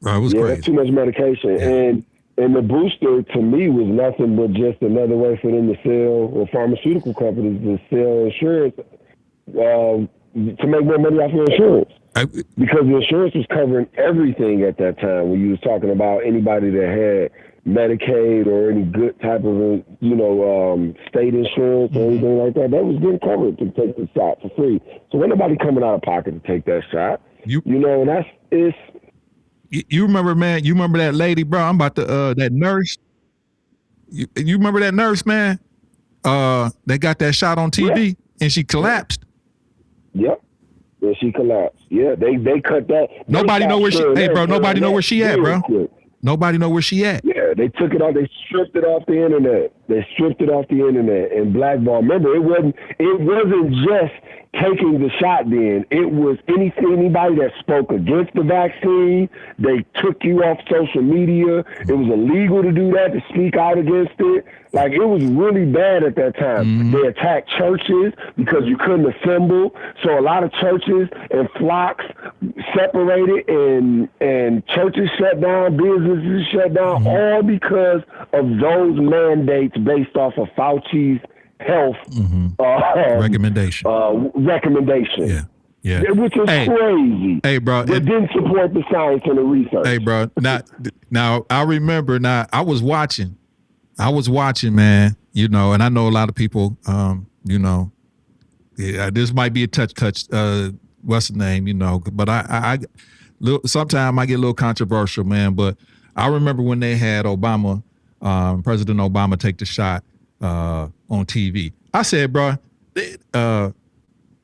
Bro, it was crazy. That's too much medication. Yeah. And the booster, to me, was nothing but just another way for them to sell, or pharmaceutical companies to sell insurance, to make more money off of insurance. Because the insurance was covering everything at that time when you was talking about anybody that had Medicaid or any good type of, state insurance or anything like that. That was getting covered to take the shot for free. So ain't nobody coming out of pocket to take that shot. And it's. You remember, man? You remember that lady, bro? I'm about to that nurse. You remember that nurse, man? They got that shot on TV and she collapsed. Yep. Yeah, she collapsed. Yeah, they cut that. Nobody know where she. Hey, bro, nobody know where she at, bro. Nobody know where she at. Yeah, they took it off. They stripped it off the internet. And blackball. Remember, it wasn't just taking the shot then. It was anybody that spoke against the vaccine. They took you off social media. It was illegal to do that, to speak out against it. Like, it was really bad at that time. Mm-hmm. They attacked churches because you couldn't assemble. So a lot of churches and flocks separated, and churches shut down, businesses shut down, all because of those mandates based off of Fauci's health recommendation. Yeah. Which is crazy. Hey, bro. It didn't support the science and the research. Hey, bro. Now I remember. Now I was watching, man. And I know a lot of people. This might be a touch. What's the name? But I sometimes I get a little controversial, man. But I remember when they had Obama, President Obama, take the shot on TV. I said, bro,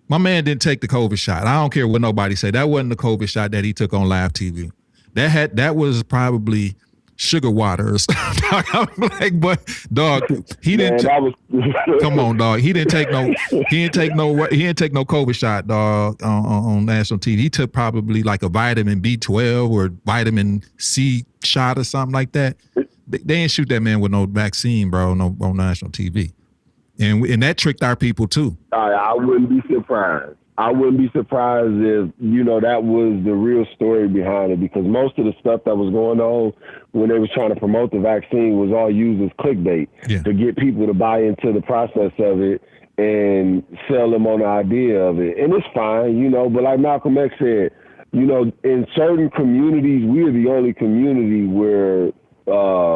my man didn't take the COVID shot. I don't care what nobody say. That wasn't the COVID shot that he took on live TV. That was probably sugar water or something. I'm like, but dog, he didn't. Come on, dog. He didn't take no COVID shot, dog, on national TV. He took probably like a vitamin B12 or vitamin C shot or something like that. They didn't shoot that man with no vaccine, bro, on national TV. And that tricked our people too. I wouldn't be surprised. If, that was the real story behind it, because most of the stuff that was going on when they was trying to promote the vaccine was all used as clickbait to get people to buy into the process of it and sell them on the idea of it. And it's fine, but like Malcolm X said, in certain communities, we're the only community where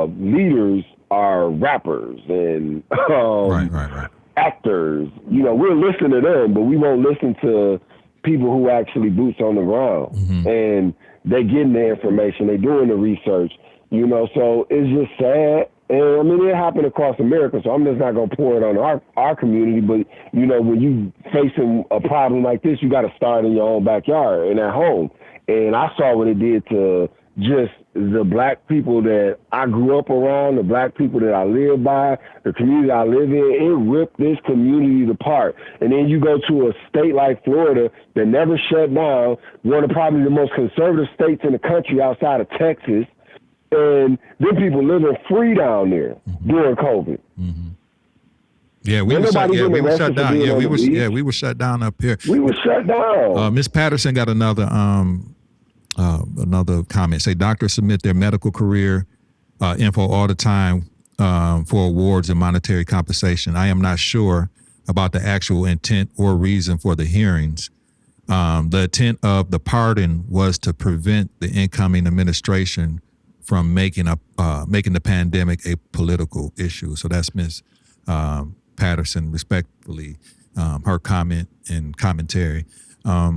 leaders are rappers and right. actors. We'll listen to them, but we won't listen to people who actually boots on the ground. Mm-hmm. And they getting the information, they doing the research, so it's just sad. And it happened across America, so I'm just not gonna pour it on our community. But when you facing a problem like this, you got to start in your own backyard and at home. And I saw what it did to just the black people that I grew up around, the black people that I live by, the community I live in. It ripped this community apart. And then you go to a state like Florida that never shut down, one of probably the most conservative states in the country outside of Texas, and then people living free down there during COVID. Mm-hmm. Yeah, we were shut down. Yeah, we were shut down up here. We were shut down. Miss Patterson got another comment. Say doctors submit their medical career info all the time for awards and monetary compensation. I am not sure about the actual intent or reason for the hearings. The intent of the pardon was to prevent the incoming administration from making the pandemic a political issue. So that's Miss Patterson, respectfully, her comment and commentary. That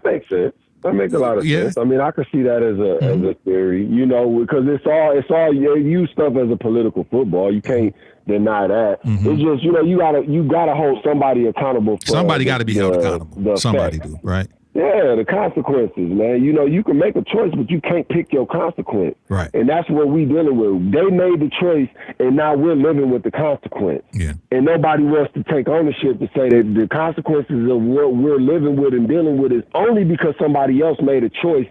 makes sense. That makes a lot of sense. I mean, I could see that as a theory, because it's all you stuff as a political football. You can't deny that. Mm-hmm. It's just you gotta hold somebody accountable. Somebody got to be held accountable. Somebody do, right? Yeah, the consequences, man. You know, you can make a choice, but you can't pick your consequence. Right. And that's what we dealing with. They made the choice, and now we're living with the consequence. Yeah. And nobody wants to take ownership to say that the consequences of what we're living with and dealing with is only because somebody else made a choice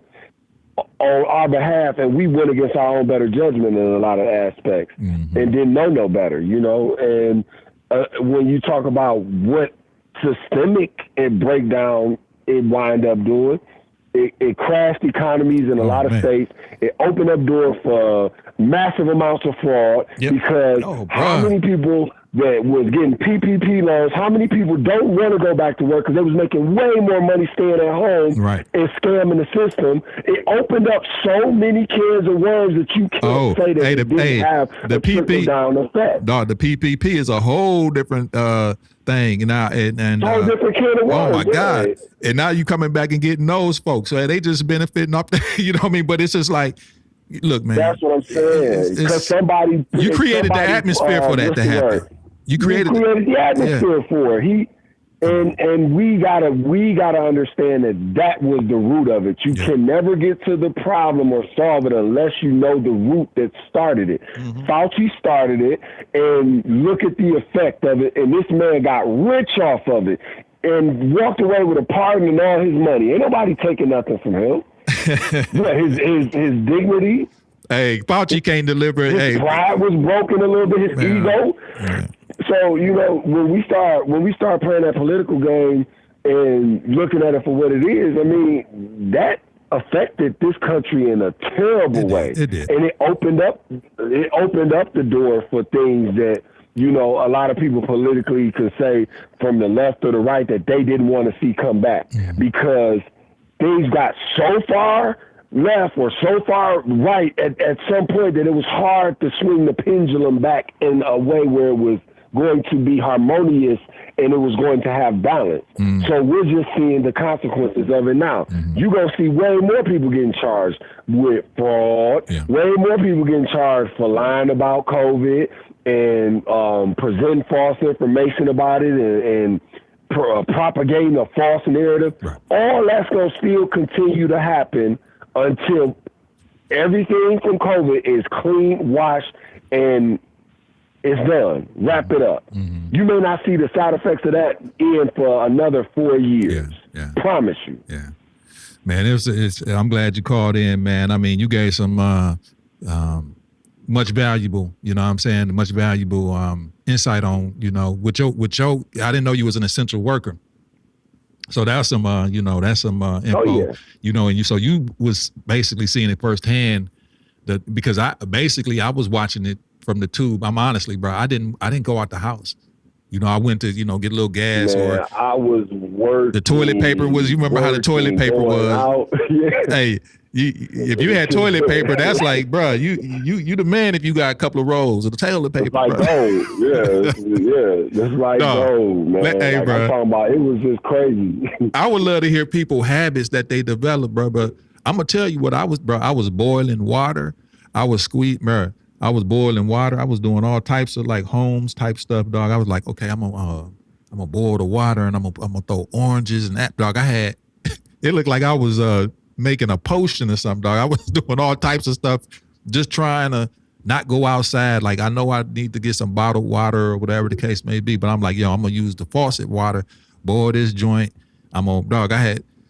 on our behalf, and we went against our own better judgment in a lot of aspects, and didn't know no better, you know. And when you talk about what systemic and breakdown it wind up doing, it crashed economies in a lot of states. It opened up doors for massive amounts of fraud because how many people that was getting PPP loans, how many people don't want to go back to work because they was making way more money staying at home and scamming the system. It opened up so many cans of worms that you can't say that it didn't have the a trickle-down effect. Dog, the PPP is a whole different thing. And whole different can of worms. Oh, my God. And now you coming back and getting those folks. So they just benefiting off the, you know what I mean? But it's just like, look, man. That's what I'm saying. Because you created the atmosphere for that to happen. You created the atmosphere for it. And we gotta understand that was the root of it. You can never get to the problem or solve it unless you know the root that started it. Fauci started it, and look at the effect of it. And this man got rich off of it and walked away with a pardon and all his money. Ain't nobody taking nothing from him. his dignity. Hey, Fauci can't deliver. His pride was broken a little bit. His ego. So, you know, when we start playing that political game and looking at it for what it is, I mean, that affected this country in a terrible way. It did. And it opened up the door for things that, you know, a lot of people politically could say from the left or the right that they didn't want to see come back because things got so far left or so far right at some point that it was hard to swing the pendulum back in a way where it was going to be harmonious and it was going to have balance. So we're just seeing the consequences of it now. You're going to see way more people getting charged with fraud, way more people getting charged for lying about COVID and presenting false information about it and propagating a false narrative. All that's going to still continue to happen until everything from COVID is clean, washed, and it's done. Wrap it up. You may not see the side effects of that in for another 4 years. Promise you. Yeah. Man, I'm glad you called in, man. I mean, you gave some much valuable, you know what I'm saying, much valuable insight on, you know, with your I didn't know you was an essential worker. So that's some info, you know, and you was basically seeing it firsthand because I was watching it from the tube. I'm honestly, bro, I didn't go out the house. You know, I went to, you know, get a little gas or I was working. The toilet paper was, you remember how the toilet paper was? Hey, if you had toilet paper, that's like, bro, you the man if you got a couple of rolls of the toilet paper. It's like gold. It's like gold, man. Hey, like bro. I'm talking about, it was just crazy. I would love to hear people habits that they develop, bro. But I'm gonna tell you what I was boiling water. I was boiling water. I was doing all types of like Holmes type stuff, dog. I was like, okay, I'm gonna boil the water and I'm gonna throw oranges and that, dog. It looked like I was making a potion or something, dog. I was doing all types of stuff, just trying to not go outside. Like, I know I need to get some bottled water or whatever the case may be, but I'm like, yo, I'm gonna use the faucet water, boil this joint.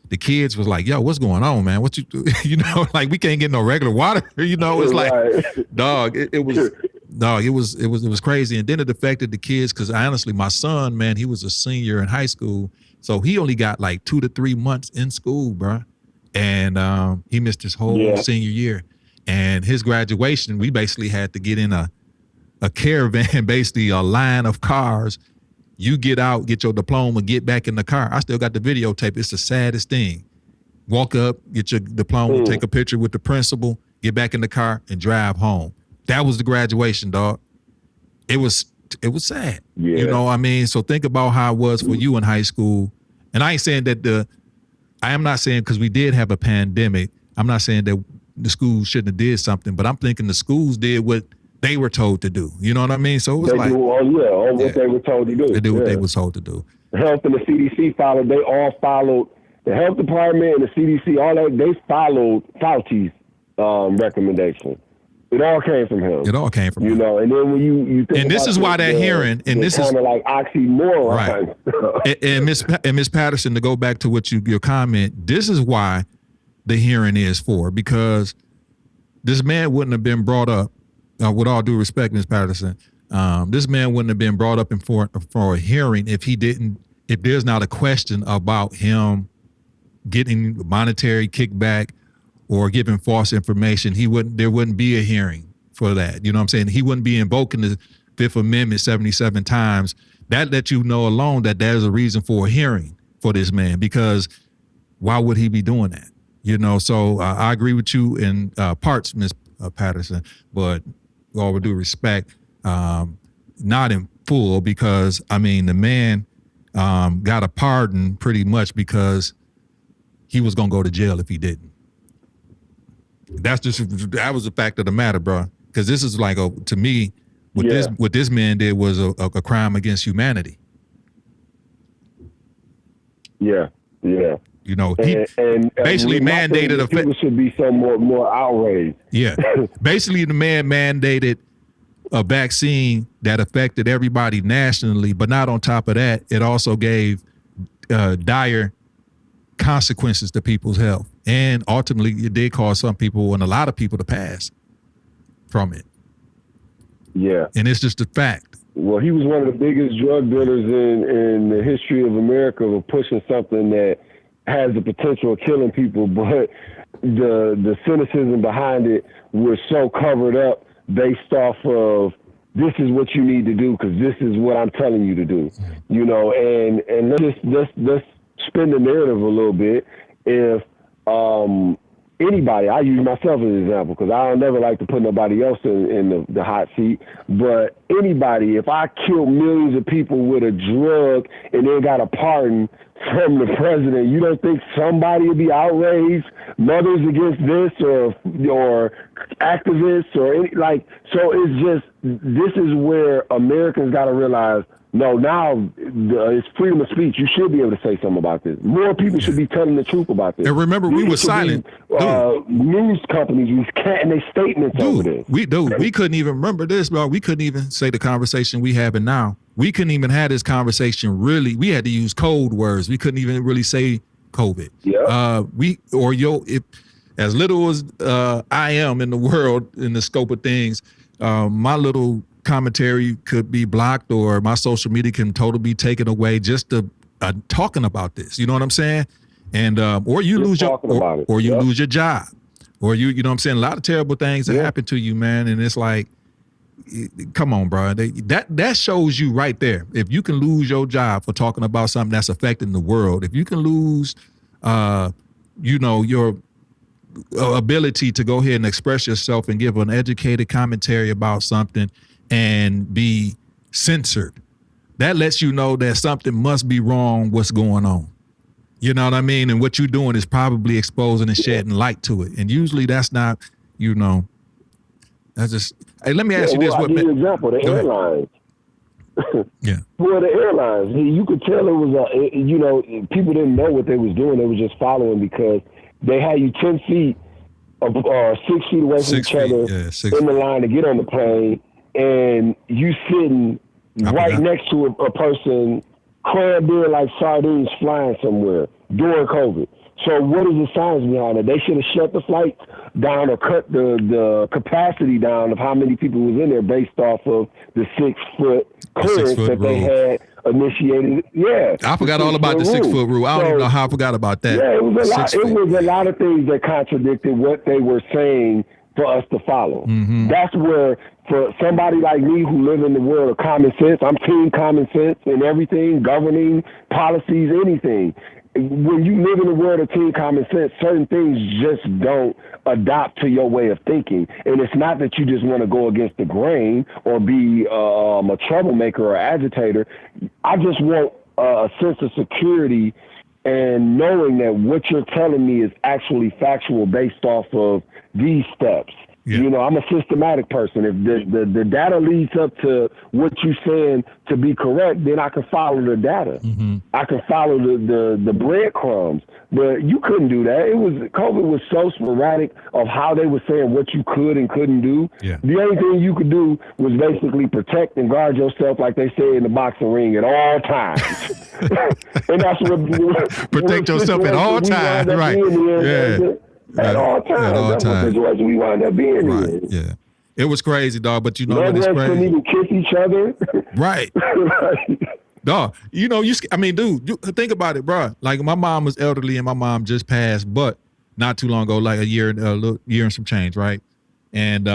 The kids was like, yo, what's going on, man? What you do? You know, like, we can't get no regular water. You know, it's like, dog, it was crazy. And then it affected the kids because honestly, my son, man, he was a senior in high school. So he only got like 2 to 3 months in school, bro. And he missed his whole senior year. And his graduation, we basically had to get in a caravan, basically a line of cars. You get out, get your diploma, get back in the car. I still got the videotape. It's the saddest thing. Walk up, get your diploma, take a picture with the principal, get back in the car, and drive home. That was the graduation, dog. It was sad. Yeah. You know what I mean? So think about how it was for you in high school. And I ain't saying that I am not saying because we did have a pandemic, I'm not saying that the schools shouldn't have did something, but I'm thinking the schools did what they were told to do. You know what I mean? So it was what they were told to do. They did what they were told to do. Health and the CDC followed. They all followed The health department and the CDC, all that, they followed Fauci's recommendation. It all came from him. It all came from him. You know, and then when you think and this is why that hearing, and this is kind of like oxymoron. Right. and Miss Patterson, to go back to what your comment, this is why the hearing is for, because this man wouldn't have been brought up, with all due respect, Miss Patterson, this man wouldn't have been brought up for a hearing if there's not a question about him getting monetary kickback or giving false information. There wouldn't be a hearing for that. You know what I'm saying? He wouldn't be invoking the Fifth Amendment 77 times. That lets you know alone that there's a reason for a hearing for this man, because why would he be doing that? You know, so I agree with you in parts, Ms. Patterson, but with all due respect, not in full, because, I mean, the man got a pardon pretty much because he was going to go to jail if he didn't. That was the fact of the matter, bro. Because this is like, to me, what this man did was a crime against humanity. Yeah. You know, he basically mandated people should be so more outraged. Yeah, basically the man mandated a vaccine that affected everybody nationally, but not on top of that, it also gave dire consequences to people's health, and ultimately it did cause some people and a lot of people to pass from it. Yeah, and it's just a fact. Well, he was one of the biggest drug dealers in the history of America, of pushing something that has the potential of killing people, but the cynicism behind it was so covered up based off of, this is what you need to do because this is what I'm telling you to do, you know. And let's spin the narrative a little bit. If anybody, I use myself as an example because I don't never like to put nobody else in the hot seat, but anybody, if I killed millions of people with a drug and then got a pardon from the president, you don't think somebody would be outraged, mothers against this or activists or any, like, so it's just, this is where Americans got to realize, no, now it's freedom of speech. You should be able to say something about this. More people should be telling the truth about this. And remember, we were silent. News companies, and they statements over this. We couldn't even remember this, bro. We couldn't even say the conversation we having now. We couldn't even have this conversation really. We had to use code words. We couldn't even really say COVID. Yeah. If as little as I am in the world, in the scope of things, my little commentary could be blocked, or my social media can totally be taken away just to talking about this. You know what I'm saying? And or you lose your lose your job, or you know what I'm saying? A lot of terrible things that happen to you, man. And it's like, come on, bro. That shows you right there. If you can lose your job for talking about something that's affecting the world, if you can lose, your ability to go ahead and express yourself and give an educated commentary about something and be censored, that lets you know that something must be wrong, what's going on. You know what I mean? And what you're doing is probably exposing and shedding light to it. And usually that's not, that's just, hey, let me ask you this. I'll give you an example, the airlines. Yeah. Well, the airlines, you could tell it was, people didn't know what they was doing. They were just following because they had you 10 feet or 6 feet away from each other in the line to get on the plane. And you sitting right next to a person crammed in like sardines flying somewhere during COVID. So what is the science behind it? They should have shut the flight down or cut the capacity down of how many people was in there based off of the 6 foot clearance that they had initiated. Yeah. I forgot all about the 6 foot rule. I don't even know how I forgot about that. Yeah, it was a lot of things that contradicted what they were saying for us to follow. Mm-hmm. That's where, for somebody like me who live in the world of common sense, I'm team common sense in everything, governing, policies, anything. When you live in the world of team common sense, certain things just don't adopt to your way of thinking. And it's not that you just want to go against the grain or be a troublemaker or agitator. I just want a sense of security and knowing that what you're telling me is actually factual based off of these steps. Yeah. You know, I'm a systematic person. If the data leads up to what you're saying to be correct, then I can follow the data. Mm-hmm. I can follow the breadcrumbs. But you couldn't do that. COVID was so sporadic of how they were saying what you could and couldn't do. Yeah. The only thing you could do was basically protect and guard yourself, like they say in the boxing ring, at all times. And that's what Protect yourself at all times, right? Yeah. At all times. At all That's times. the situation we wind up being Right. in. Yeah. It was crazy, dog. But you know None what of is us couldn't crazy? even kiss each other. Right. Dog, you know, I mean, dude, think about it, bro. Like, my mom was elderly and my mom just passed, but not too long ago, like a year and some change, right? And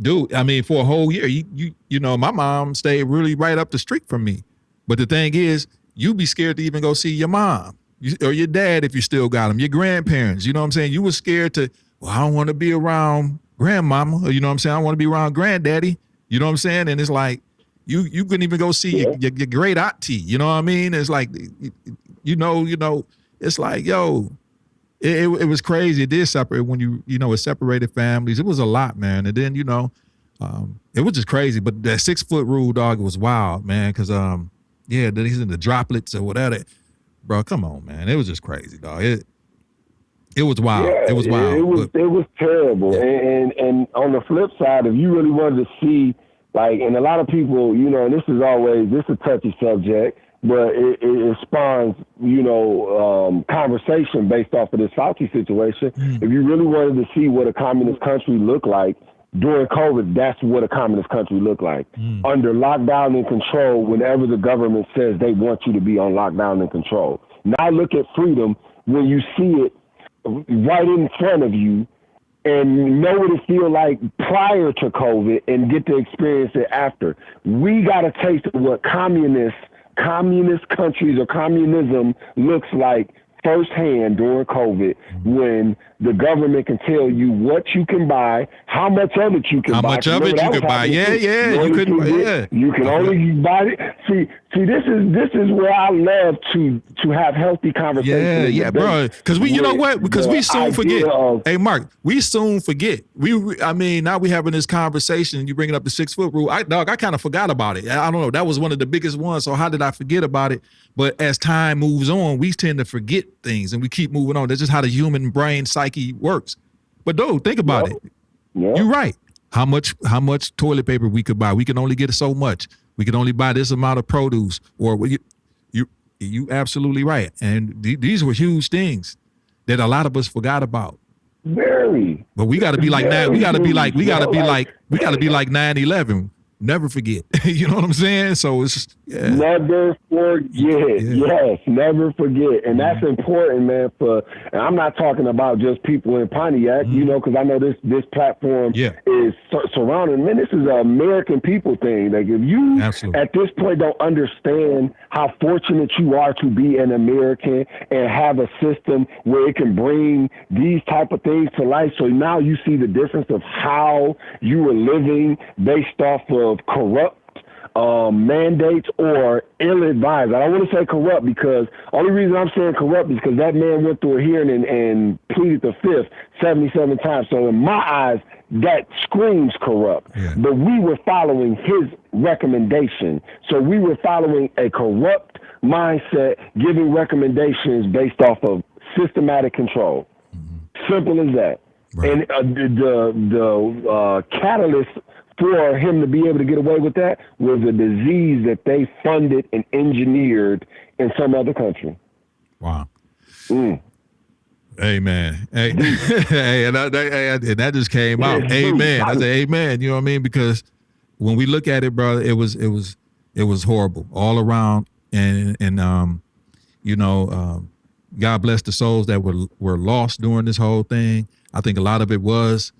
dude, I mean, for a whole year, you know, my mom stayed really right up the street from me. But the thing is, you be scared to even go see your mom or your dad if you still got them, your grandparents. You know what I'm saying? You were scared to, well, I don't want to be around grandmama, or you know what I'm saying? I want to be around granddaddy. You know what I'm saying? And it's like, you couldn't even go see your great auntie. You know what I mean? It's like, you know, it's like, yo, it was crazy. It did separate when it separated families. It was a lot, man. And then, you know, it was just crazy. But that 6 foot rule, dog, it was wild, man. Cause he's in the droplets or whatever. Bro, come on, man. It was just crazy, dog. It was wild. Yeah, it was wild. It was terrible. Yeah. And on the flip side, if you really wanted to see, like, and a lot of people, you know, and this is a touchy subject, but it spawns, you know, conversation based off of this Fauci situation. If you really wanted to see what a communist country looked like during COVID, that's what a communist country looked like. Under lockdown and control, whenever the government says they want you to be on lockdown and control. Now look at freedom when you see it right in front of you and know what it feels like prior to COVID and get to experience it after. We got a taste of what communist countries or communism looks like firsthand during COVID, when the government can tell you what you can buy, how much of it you can buy. How much of it you can buy? Yeah. You can only buy it. See, this is where I love to have healthy conversations. Yeah, bro. Because you know what? Because we soon forget. Hey, Mark, we soon forget. I mean, now we having this conversation. You bringing up the 6 foot rule. I kind of forgot about it. I don't know. That was one of the biggest ones. So how did I forget about it? But as time moves on, we tend to forget things and we keep moving on. That's just how the human brain psyche works. But dude, think about it. Yeah. You're right. How much toilet paper we could buy? We can only get so much. We can only buy this amount of produce. Or you absolutely right. And these were huge things that a lot of us forgot about. Very. But we got to be like that. We got to be like 9/11. Never forget. You know what I'm saying? So it's never forget. Yes, never forget. And that's important, man. And I'm not talking about just people in Pontiac, you know, because I know this platform is surrounding. Man, this is an American people thing. Like, if you at this point don't understand how fortunate you are to be an American and have a system where it can bring these type of things to life, so now you see the difference of how you were living based off of corrupt mandates or ill-advised. I don't want to say corrupt, because only reason I'm saying corrupt is because that man went through a hearing and pleaded the fifth 77 times. So in my eyes, that screams corrupt. Yeah. But we were following his recommendation. So we were following a corrupt mindset, giving recommendations based off of systematic control. Simple as that. Right. And the catalyst for him to be able to get away with that was a disease that they funded and engineered in some other country. Wow. Amen. Hey, hey, and that just came out. Amen. I said amen. You know what I mean? Because when we look at it, brother, it was horrible all around. And you know, God bless the souls that were lost during this whole thing. I think a lot of it was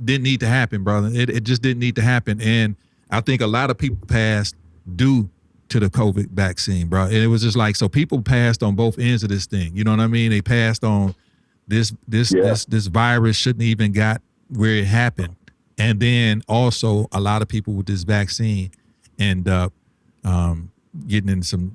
didn't need to happen, brother. It just didn't need to happen. And I think a lot of people passed due to the COVID vaccine, bro. And it was just like, so people passed on both ends of this thing. You know what I mean? They passed on this virus shouldn't even got where it happened. And then also a lot of people with this vaccine end up getting in some,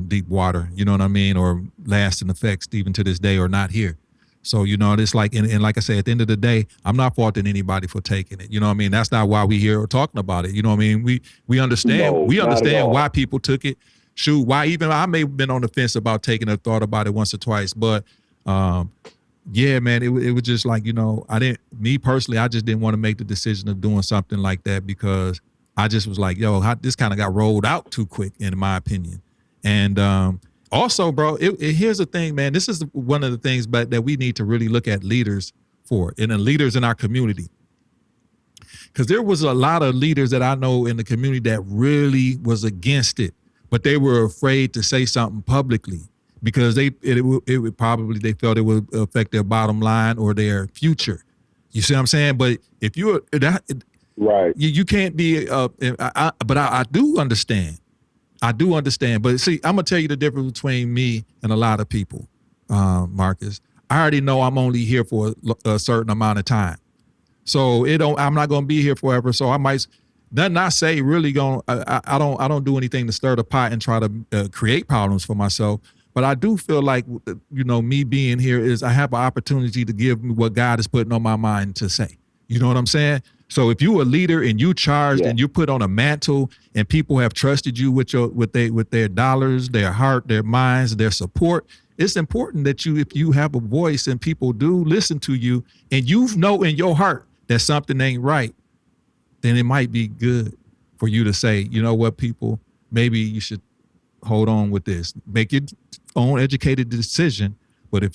deep water, you know what I mean? Or lasting effects even to this day or not here. So, it's like, and like I said, at the end of the day, I'm not faulting anybody for taking it. You know what I mean? That's not why we here talking about it. You know what I mean? We understand, why people took it. Shoot, why even I may have been on the fence about taking it, thought about it once or twice, but yeah, man, it was just like, me personally, I just didn't want to make the decision of doing something like that because I just was like, this kind of got rolled out too quick, in my opinion. And also, bro, here's the thing, man. This is one of the things that we need to really look at leaders for, and the leaders in our community. Because there was a lot of leaders that I know in the community that really was against it, but they were afraid to say something publicly because they felt it would affect their bottom line or their future. You see what I'm saying? But if you're right, you can't be. But I do understand. I do understand. But see, I'm gonna tell you the difference between me and a lot of people, Marcus. I already know I'm only here for a certain amount of time, so I'm not gonna be here forever. So I might. Nothing I say really I don't do anything to stir the pot and try to create problems for myself. But I do feel like, me being here is I have an opportunity to give me what God is putting on my mind to say. You know what I'm saying? So if you're a leader and you charged and you put on a mantle and people have trusted you with their dollars, their heart, their minds, their support, it's important that if you have a voice and people do listen to you and you know in your heart that something ain't right, then it might be good for you to say, you know what, people, maybe you should hold on with this. Make your own educated decision. But if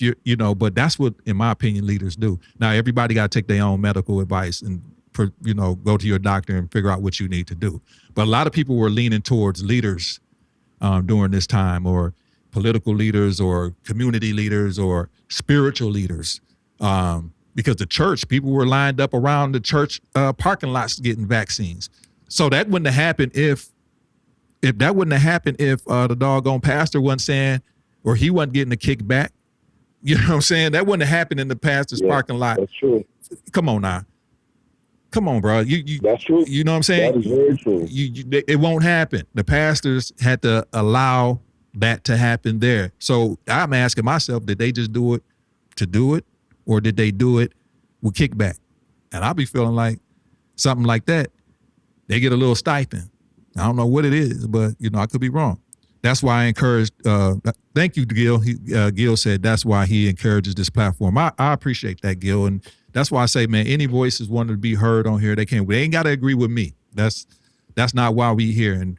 but that's what, in my opinion, leaders do. Now, everybody got to take their own medical advice and, go to your doctor and figure out what you need to do. But a lot of people were leaning towards leaders during this time, or political leaders or community leaders or spiritual leaders. Because the church, people were lined up around the church parking lots getting vaccines. So that wouldn't have happened if the doggone pastor wasn't saying, or he wasn't getting a kickback. You know what I'm saying? That wouldn't have happened in the pastor's parking lot. That's true. Come on now. Come on, bro. That's true. You know what I'm saying? That is very true. It won't happen. The pastors had to allow that to happen there. So I'm asking myself, did they just do it to do it? Or did they do it with kickback? And I'll be feeling like something like that, they get a little stipend. I don't know what it is, but, I could be wrong. That's why I encouraged, thank you, Gil. Gil said that's why he encourages this platform. I appreciate that, Gil. And that's why I say, man, any voices want to be heard on here, they ain't got to agree with me. That's not why we here. And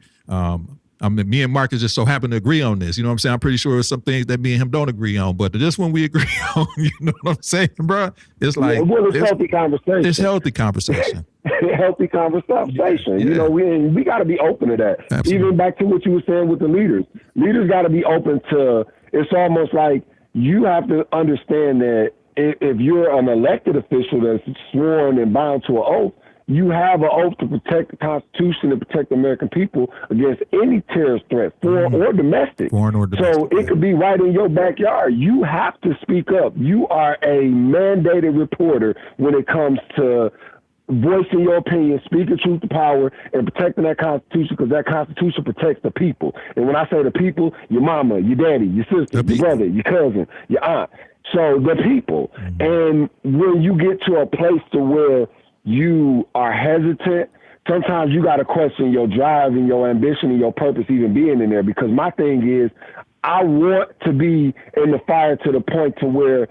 me and Marcus just so happen to agree on this. You know what I'm saying? I'm pretty sure there's some things that me and him don't agree on, but this one we agree on. You know what I'm saying, bro? It's like it's healthy conversation. It's healthy conversation. Healthy conversation. Yeah. We got to be open to that. Absolutely. Even back to what you were saying with the leaders. Leaders got to be open to. It's almost like you have to understand that if you're an elected official that's sworn and bound to an oath, you have an oath to protect the Constitution and protect the American people against any terrorist threat, foreign or domestic. So it could be right in your backyard. You have to speak up. You are a mandated reporter when it comes to voicing your opinion, speaking truth to power, and protecting that Constitution, because that Constitution protects the people. And when I say the people, your mama, your daddy, your sister, your brother, your cousin, your aunt. So the people. And when you get to a place to where you are hesitant, sometimes you got to question your drive and your ambition and your purpose even being in there. Because my thing is, I want to be in the fire to the point to where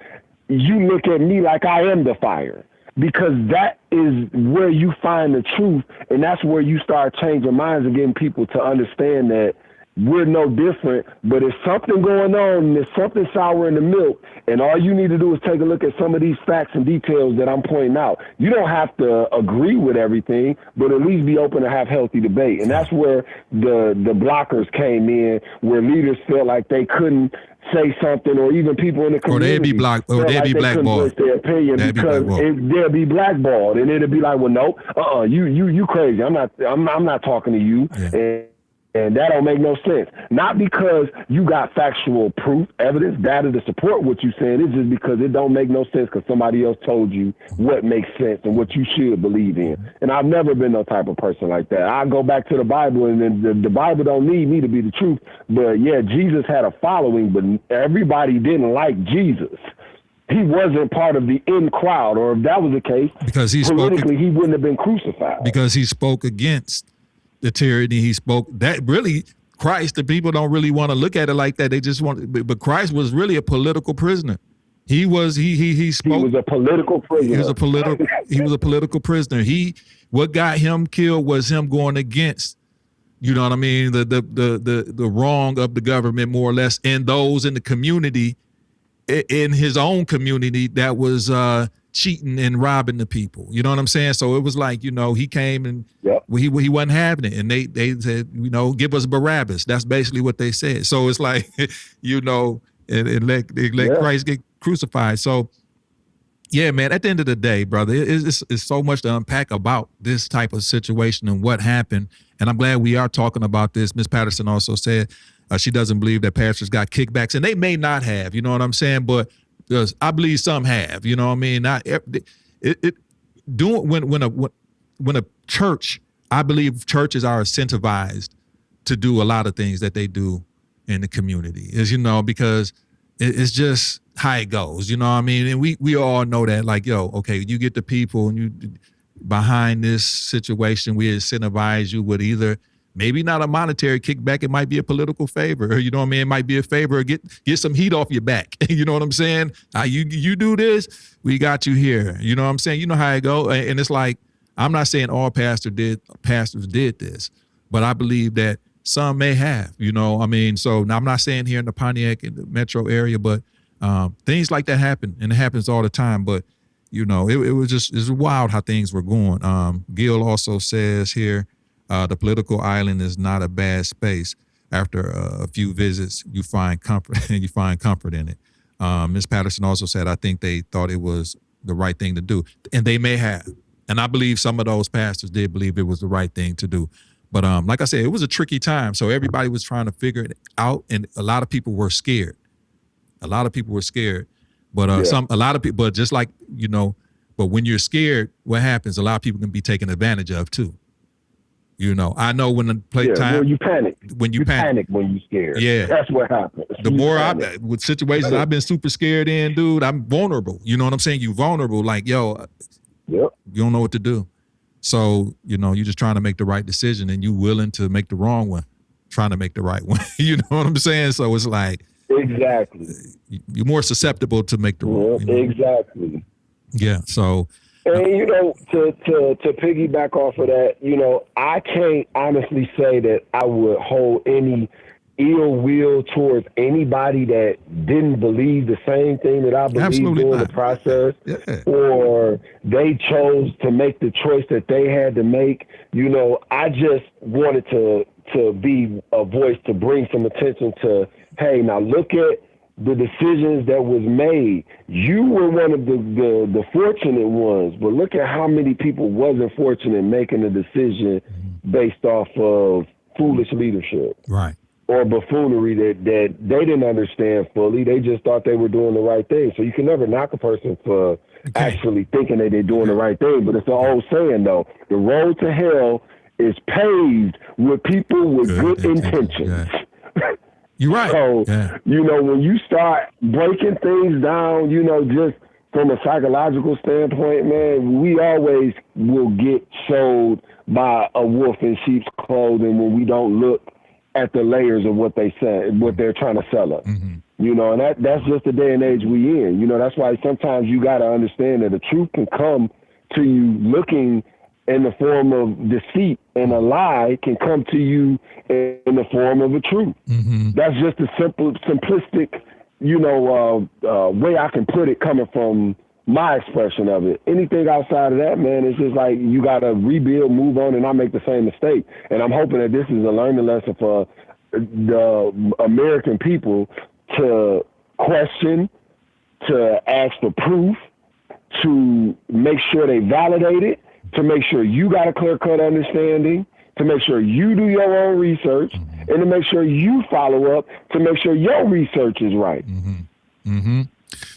you look at me like I am the fire. Because that is where you find the truth, and that's where you start changing minds and getting people to understand that we're no different, but there's something going on, and there's something sour in the milk, and all you need to do is take a look at some of these facts and details that I'm pointing out. You don't have to agree with everything, but at least be open to have healthy debate. And that's where the blockers came in, where leaders felt like they couldn't say something, or even people in the community. Or they'd be blackballed. Their opinion because they'll be blackballed, and it'll be like, well, no, you crazy. I'm not talking to you. Yeah. And that don't make no sense. Not because you got factual proof, evidence, data to support what you're saying. It's just because it don't make no sense because somebody else told you what makes sense and what you should believe in. And I've never been no type of person like that. I go back to the Bible, and then the Bible don't need me to be the truth. But yeah, Jesus had a following, but everybody didn't like Jesus. He wasn't part of the in crowd, or if that was the case, because he wouldn't have been crucified. Because he spoke against the tyranny. He spoke that really Christ, the people don't really want to look at it like that. They just want, but Christ was really a political prisoner. He was, he spoke. He was a political prisoner. He was a political prisoner. What got him killed was him going against, you know what I mean, the wrong of the government, more or less, and those in the community, in his own community, that was cheating and robbing the people. You know what I'm saying? So it was like, you know, he came and he wasn't having it. And they said, you know, give us Barabbas. That's basically what they said. So it's like, you know, and let Christ get crucified. So yeah, man, at the end of the day, brother, it's so much to unpack about this type of situation and what happened. And I'm glad we are talking about this. Ms. Patterson also said she doesn't believe that pastors got kickbacks, and they may not have, you know what I'm saying? But I believe some have, you know what I mean? When a church, I believe churches are incentivized to do a lot of things that they do in the community, is, you know, because it's just how it goes, you know what I mean? And we all know that, like, yo, okay, you get the people and you behind this situation, we incentivize you with either maybe not a monetary kickback, it might be a political favor, you know what I mean? It might be a favor, get some heat off your back. You know what I'm saying? You do this, we got you here. You know what I'm saying? You know how it go. And it's like, I'm not saying all pastors did this, but I believe that some may have, you know, I mean, so now I'm not saying here in the Pontiac in the metro area, but things like that happen, and it happens all the time. But, you know, it was wild how things were going. Gil also says here, the political island is not a bad space. After a few visits, you find comfort and you find comfort in it. Ms. Patterson also said, I think they thought it was the right thing to do. And they may have. And I believe some of those pastors did believe it was the right thing to do. But like I said, it was a tricky time. So everybody was trying to figure it out. And a lot of people were scared. But a lot of people, but just like, you know, but when you're scared, what happens? A lot of people can be taken advantage of too. You know, I know when the time. When you panic. When you panic when you're scared. Yeah. That's what happens. The more with situations I've been super scared in, dude, I'm vulnerable. You know what I'm saying? You vulnerable. Like, yo, you don't know what to do. So, you know, you're just trying to make the right decision and you willing to make the wrong one, trying to make the right one. You know what I'm saying? So it's like. Exactly. You're more susceptible to make the wrong. You know? Exactly. Yeah. So. And, you know, to piggyback off of that, you know, I can't honestly say that I would hold any ill will towards anybody that didn't believe the same thing that I believed during the process, or they chose to make the choice that they had to make. You know, I just wanted to be a voice to bring some attention to, hey, now look at the decisions that was made. You were one of the fortunate ones, but look at how many people wasn't fortunate making a decision based off of foolish leadership. Right. Or buffoonery that they didn't understand fully. They just thought they were doing the right thing. So you can never knock a person for actually thinking that they're doing the right thing. But it's an old saying, though. The road to hell is paved with people with good intentions. Yeah. You're right. So, you know, when you start breaking things down, you know, just from a psychological standpoint, man, we always will get sold by a wolf in sheep's clothing when we don't look at the layers of what they say, what they're trying to sell us. Mm-hmm. You know, and that's just the day and age we in. You know, that's why sometimes you got to understand that the truth can come to you looking in the form of deceit, and a lie can come to you in the form of a truth. Mm-hmm. That's just a simplistic, you know, way I can put it coming from my expression of it. Anything outside of that, man, it's just like you got to rebuild, move on, and not make the same mistake. And I'm hoping that this is a learning lesson for the American people to question, to ask for proof, to make sure they validate it, to make sure you got a clear-cut understanding, to make sure you do your own research and to make sure you follow up to make sure your research is right.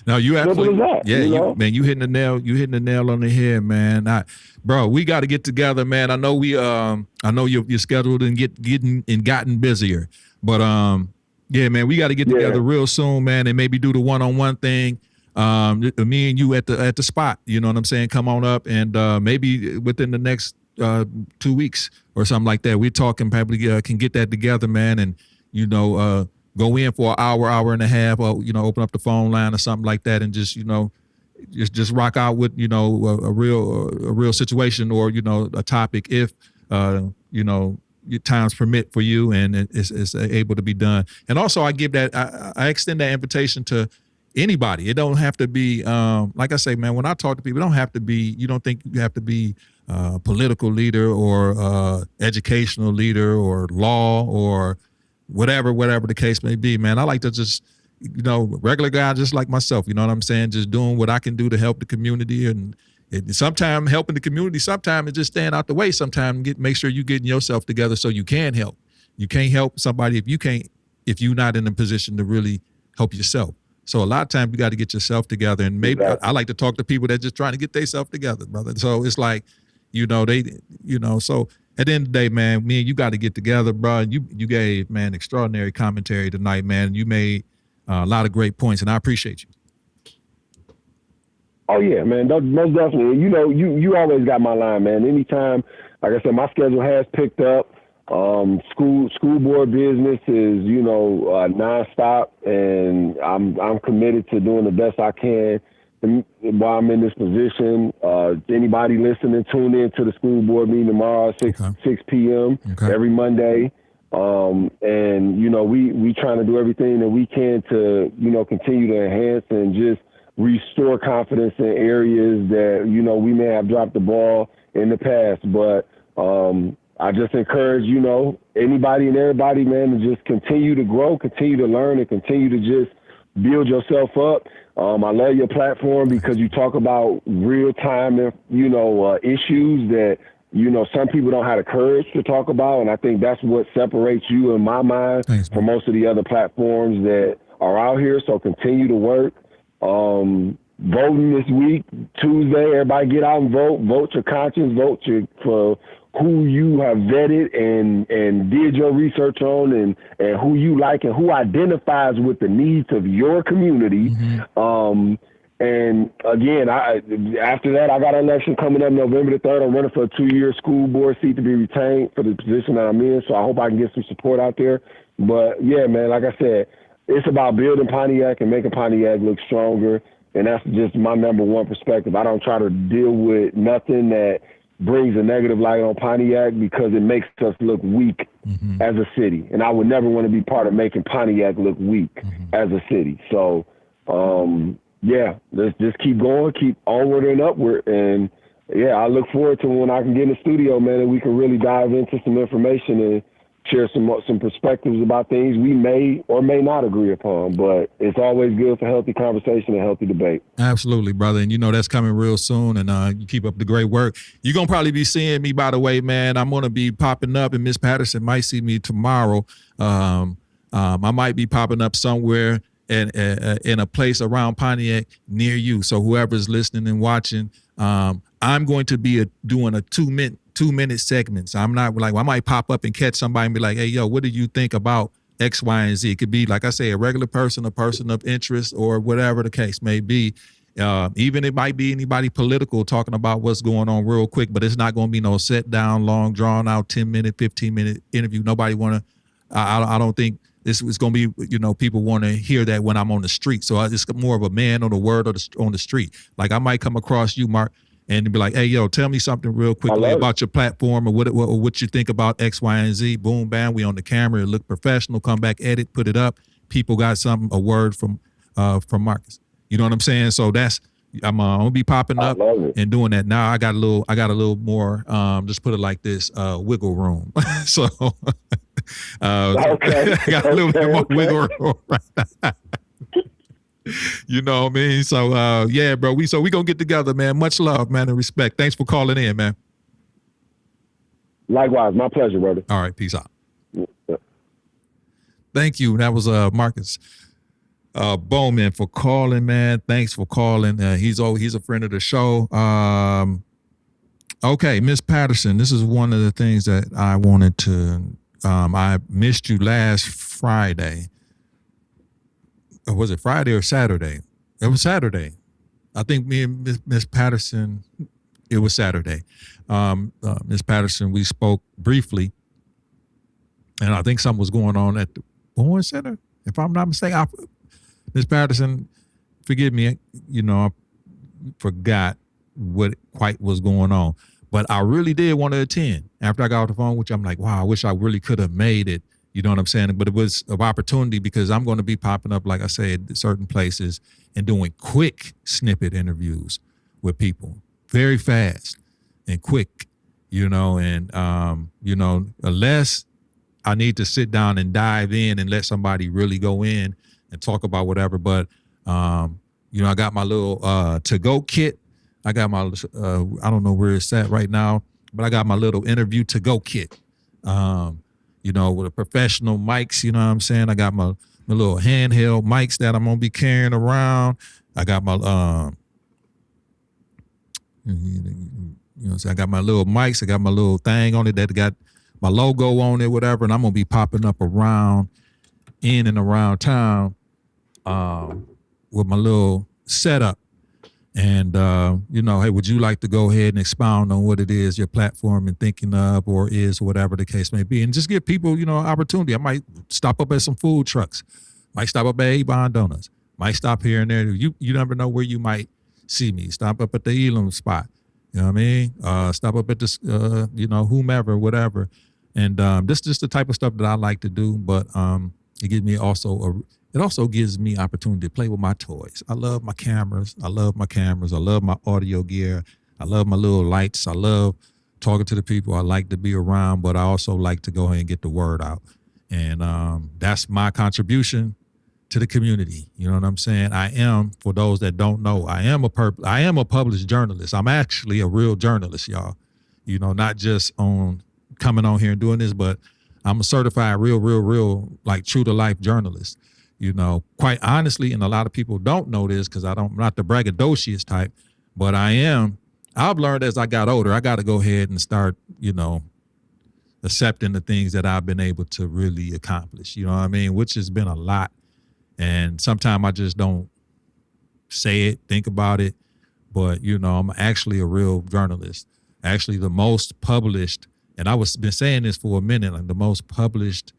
No, you absolutely, that, yeah, you know? man, you hitting the nail on the head, man. Bro, we got to get together, man. I know I know you're scheduled and gotten busier, but yeah, man, we got to get together real soon, man, and maybe do the one-on-one thing. Me and you at the spot, you know what I'm saying? Come on up, and maybe within the next 2 weeks or something like that, we're talking probably can get that together, man, and go in for an hour and a half, or open up the phone line or something like that, and just just rock out with a real situation, or a topic if your times permit for you and it's able to be done. And also I extend that invitation to anybody. It don't have to be like I say, man, when I talk to people, you don't think you have to be a political leader or educational leader or law or whatever the case may be, man. I like to just, regular guy just like myself, you know what I'm saying? Just doing what I can do to help the community. And sometimes helping the community, sometimes it's just staying out the way. Sometimes make sure you're getting yourself together so you can help. You can't help somebody if you're not in a position to really help yourself. So a lot of times you got to get yourself together. And maybe I like to talk to people that just trying to get themselves together, brother. So it's like, so at the end of the day, man, me and you got to get together, bro. You gave, man, extraordinary commentary tonight, man. You made a lot of great points, and I appreciate you. Oh yeah, man, most definitely. You always got my line, man. Anytime, like I said, my schedule has picked up. School board business is, nonstop, and I'm committed to doing the best I can while I'm in this position. Anybody listening, tune in to the school board meeting tomorrow at 6 p.m. Every Monday. And we trying to do everything that we can to, continue to enhance and just restore confidence in areas that, we may have dropped the ball in the past. But I just encourage, anybody and everybody, man, to just continue to grow, continue to learn, and continue to just build yourself up. I love your platform because you talk about real time, issues that, some people don't have the courage to talk about. And I think that's what separates you in my mind from most of the other platforms that are out here. So continue to work. Voting this week, Tuesday, everybody get out and vote your conscience, for who you have vetted and did your research on and who you like and who identifies with the needs of your community. And again, after that, I got an election coming up November the 3rd. I'm running for a 2-year school board seat to be retained for the position that I'm in. So I hope I can get some support out there. But yeah, man, like I said, it's about building Pontiac and making Pontiac look stronger. And that's just my number one perspective. I don't try to deal with nothing that brings a negative light on Pontiac because it makes us look weak as a city. And I would never want to be part of making Pontiac look weak as a city. So, yeah, let's just keep going, keep onward and upward. And yeah, I look forward to when I can get in the studio, man, and we can really dive into some information and share some perspectives about things we may or may not agree upon. But it's always good for healthy conversation and healthy debate. Absolutely, brother. And that's coming real soon. And you keep up the great work. You're going to probably be seeing me, by the way, man. I'm going to be popping up, and Miss Patterson might see me tomorrow. I might be popping up somewhere in a place around Pontiac near you. So whoever's listening and watching, I'm going to be doing a 2-minute segments. I'm not like, I might pop up and catch somebody and be like, hey, yo, what do you think about X, Y, and Z? It could be, like I say, a regular person, a person of interest, or whatever the case may be. Even it might be anybody political talking about what's going on real quick, but it's not going to be no sit down, long, drawn out 10-minute, 15-minute interview. Nobody want to, I don't think this is going to be, people want to hear that when I'm on the street. So it's more of a man on the word on the street. Like I might come across you, Mark, and be like, hey, yo, tell me something real quickly about your platform or what you think about X, Y, and Z. Boom, bam, we on the camera. It look professional. Come back, edit, put it up. People got a word from Marcus. You know what I'm saying? So I'm gonna be popping up and doing that. Now I got a little more. Just put it like this: wiggle room. So okay. I got a little bit more wiggle room right now. You know what I mean? So, yeah, bro, we gonna get together, man. Much love, man, and respect. Thanks for calling in, man. Likewise, my pleasure, brother. All right, peace out. Thank you. That was Marcus Bowman for calling, man. Thanks for calling. He's a friend of the show. Okay, Miss Patterson, this is one of the things that I wanted to. I missed you last Friday. Or was it Friday or Saturday? It was Saturday. I think me and Miss Patterson. It was Saturday. Miss Patterson, we spoke briefly, and I think something was going on at the Bowen Center, if I'm not mistaken. Miss Patterson, forgive me, I forgot what quite was going on, but I really did want to attend. After I got off the phone, which I'm like, wow, I wish I really could have made it. You know what I'm saying? But it was an opportunity because I'm going to be popping up, like I said, certain places and doing quick snippet interviews with people, very fast and quick, and, unless I need to sit down and dive in and let somebody really go in and talk about whatever. But, I got my little to-go kit. I got my, I don't know where it's at right now, but I got my little interview to-go kit. With a professional mics, you know what I'm saying? I got my little handheld mics that I'm going to be carrying around. I got my, so I got my little mics. I got my little thing on it that got my logo on it, whatever. And I'm going to be popping up in and around town with my little setup. And, hey, would you like to go ahead and expound on what it is your platform and thinking of or is, whatever the case may be, and just give people, opportunity. I might stop up at some food trucks, might stop up at Avon Donuts, might stop here and there. You never know where you might see me. Stop up at the Elam spot. You know what I mean? Stop up at this, whomever, whatever. And this is just the type of stuff that I like to do. But it gives me it also gives me opportunity to play with my toys. I love my cameras. I love my audio gear. I love my little lights. I love talking to the people I like to be around, but I also like to go ahead and get the word out. And that's my contribution to the community. You know what I'm saying? I am, for those that don't know, I am a published journalist. I'm actually a real journalist, y'all. Not just on coming on here and doing this, but I'm a certified real, like true to life journalist. Quite honestly, and a lot of people don't know this because I'm not the braggadocious type, but I am. I've learned as I got older, I got to go ahead and start, accepting the things that I've been able to really accomplish, which has been a lot. And sometimes I just don't say it, think about it, but, I'm actually a real journalist, actually the most published, and I been saying this for a minute, like the most published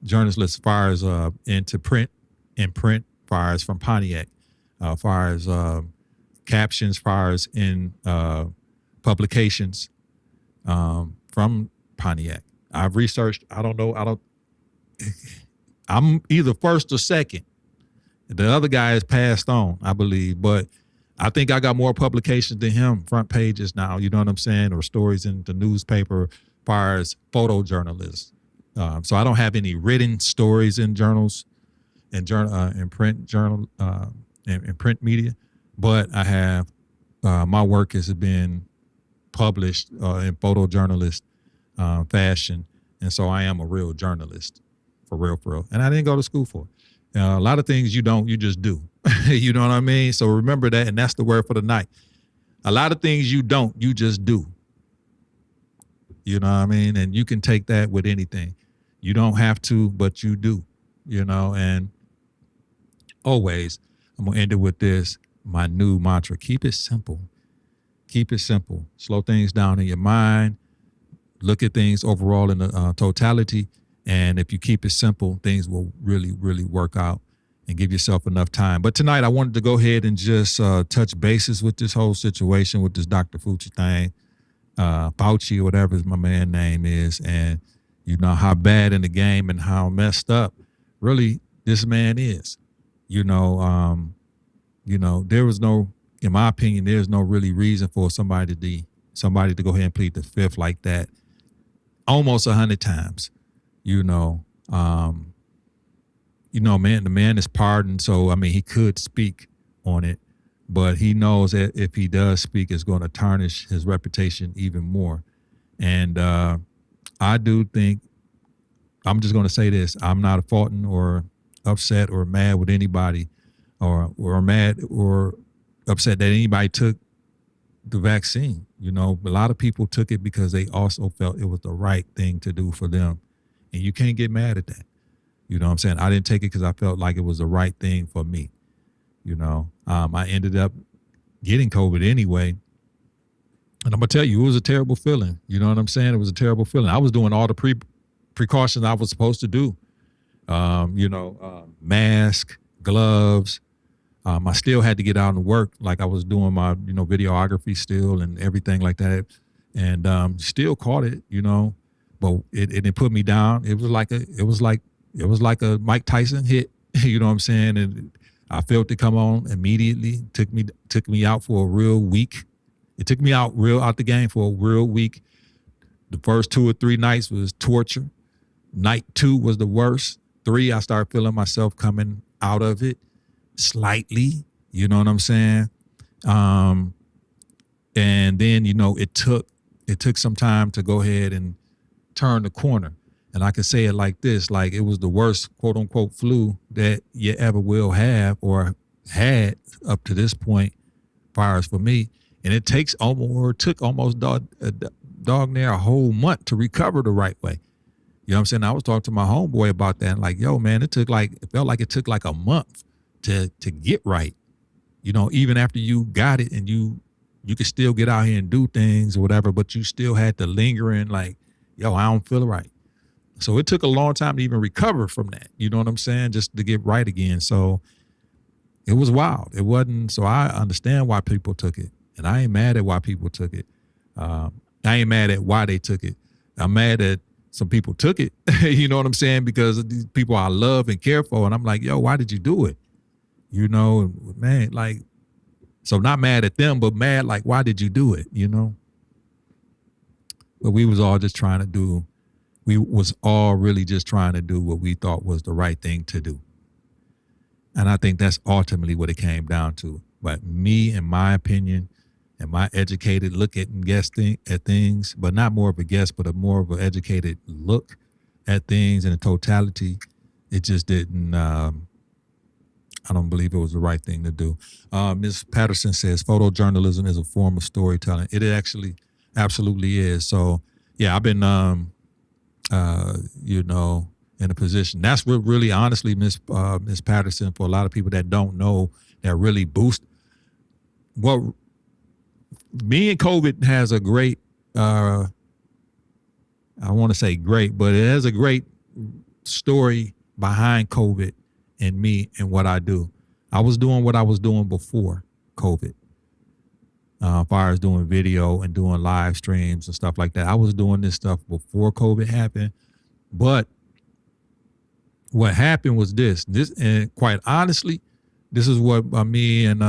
journalist as far as into print, far as from Pontiac, far as captions, far as in publications from Pontiac. I've researched, I'm either first or second. The other guy has passed on, I believe, but I think I got more publications than him, front pages now, you know what I'm saying, or stories in the newspaper, as far as photojournalists. So I don't have any written stories in journals and print media, but I have my work has been published in photojournalist fashion, and so I am a real journalist for real. And I didn't go to school for it. A lot of things you just do. You know what I mean? So remember that, and that's the word for the night. A lot of things you just do. You know what I mean? And you can take that with anything. You don't have to, but you do, and always, I'm going to end it with this, my new mantra, keep it simple. Keep it simple. Slow things down in your mind. Look at things overall in the totality. And if you keep it simple, things will really, really work out and give yourself enough time. But tonight, I wanted to go ahead and just touch bases with this whole situation with this Dr. Fauci thing, Fauci or whatever my man's name is, and how bad in the game and how messed up really this man is. There was no, in my opinion, there's no really reason for somebody to go ahead and plead the fifth like that almost 100 times. The man is pardoned. So, he could speak on it, but he knows that if he does speak, it's going to tarnish his reputation even more. And I do think, I'm just going to say this, I'm not faulting or upset or mad with anybody or mad or upset that anybody took the vaccine. You know, a lot of people took it because they also felt it was the right thing to do for them. And you can't get mad at that. You know what I'm saying? I didn't take it because I felt like it was the right thing for me. You know, I ended up getting COVID anyway. And I'm going to tell you, it was a terrible feeling. You know what I'm saying? It was a terrible feeling. I was doing all the precautions I was supposed to do. Mask, gloves. I still had to get out and work, like I was doing my, videography still and everything like that. And still caught it, but it put me down. It was like a Mike Tyson hit, you know what I'm saying? And I felt it come on immediately. Took me out for a real week. It took me out the game for a real week. The first 2 or 3 nights was torture. Night 2 was the worst. 3, I started feeling myself coming out of it slightly. You know what I'm saying? And then, it took some time to go ahead and turn the corner. And I can say it like this, like it was the worst quote unquote flu that you ever will have or had up to this point, fires for me. And it took almost dog near a whole month to recover the right way. You know what I'm saying? I was talking to my homeboy about that. And like, yo, man, it felt like it took like a month to get right. Even after you got it and you could still get out here and do things or whatever, but you still had to linger in like, yo, I don't feel right. So it took a long time to even recover from that. You know what I'm saying? Just to get right again. So it was wild. It wasn't, so I understand why people took it. And I ain't mad at why people took it. I ain't mad at why they took it. I'm mad at some people took it. You know what I'm saying? Because of these people I love and care for. And I'm like, yo, why did you do it? Man, like, so not mad at them, but mad like, why did you do it? But we was all really just trying to do what we thought was the right thing to do. And I think that's ultimately what it came down to. But me, in my opinion, and my educated look at and guess at things, but not more of a guess, but a more of an educated look at things in the totality, it just didn't, I don't believe it was the right thing to do. Ms. Patterson says photojournalism is a form of storytelling. It actually absolutely is. So yeah, I've been, in a position. That's what really, honestly, Ms. Patterson, for a lot of people that don't know, that really boost. Well, me and COVID has a great, I want to say great, but it has a great story behind COVID and me and what I do. I was doing what I was doing before COVID. As far as doing video and doing live streams and stuff like that. I was doing this stuff before COVID happened. But what happened was this, and quite honestly, this is what me and,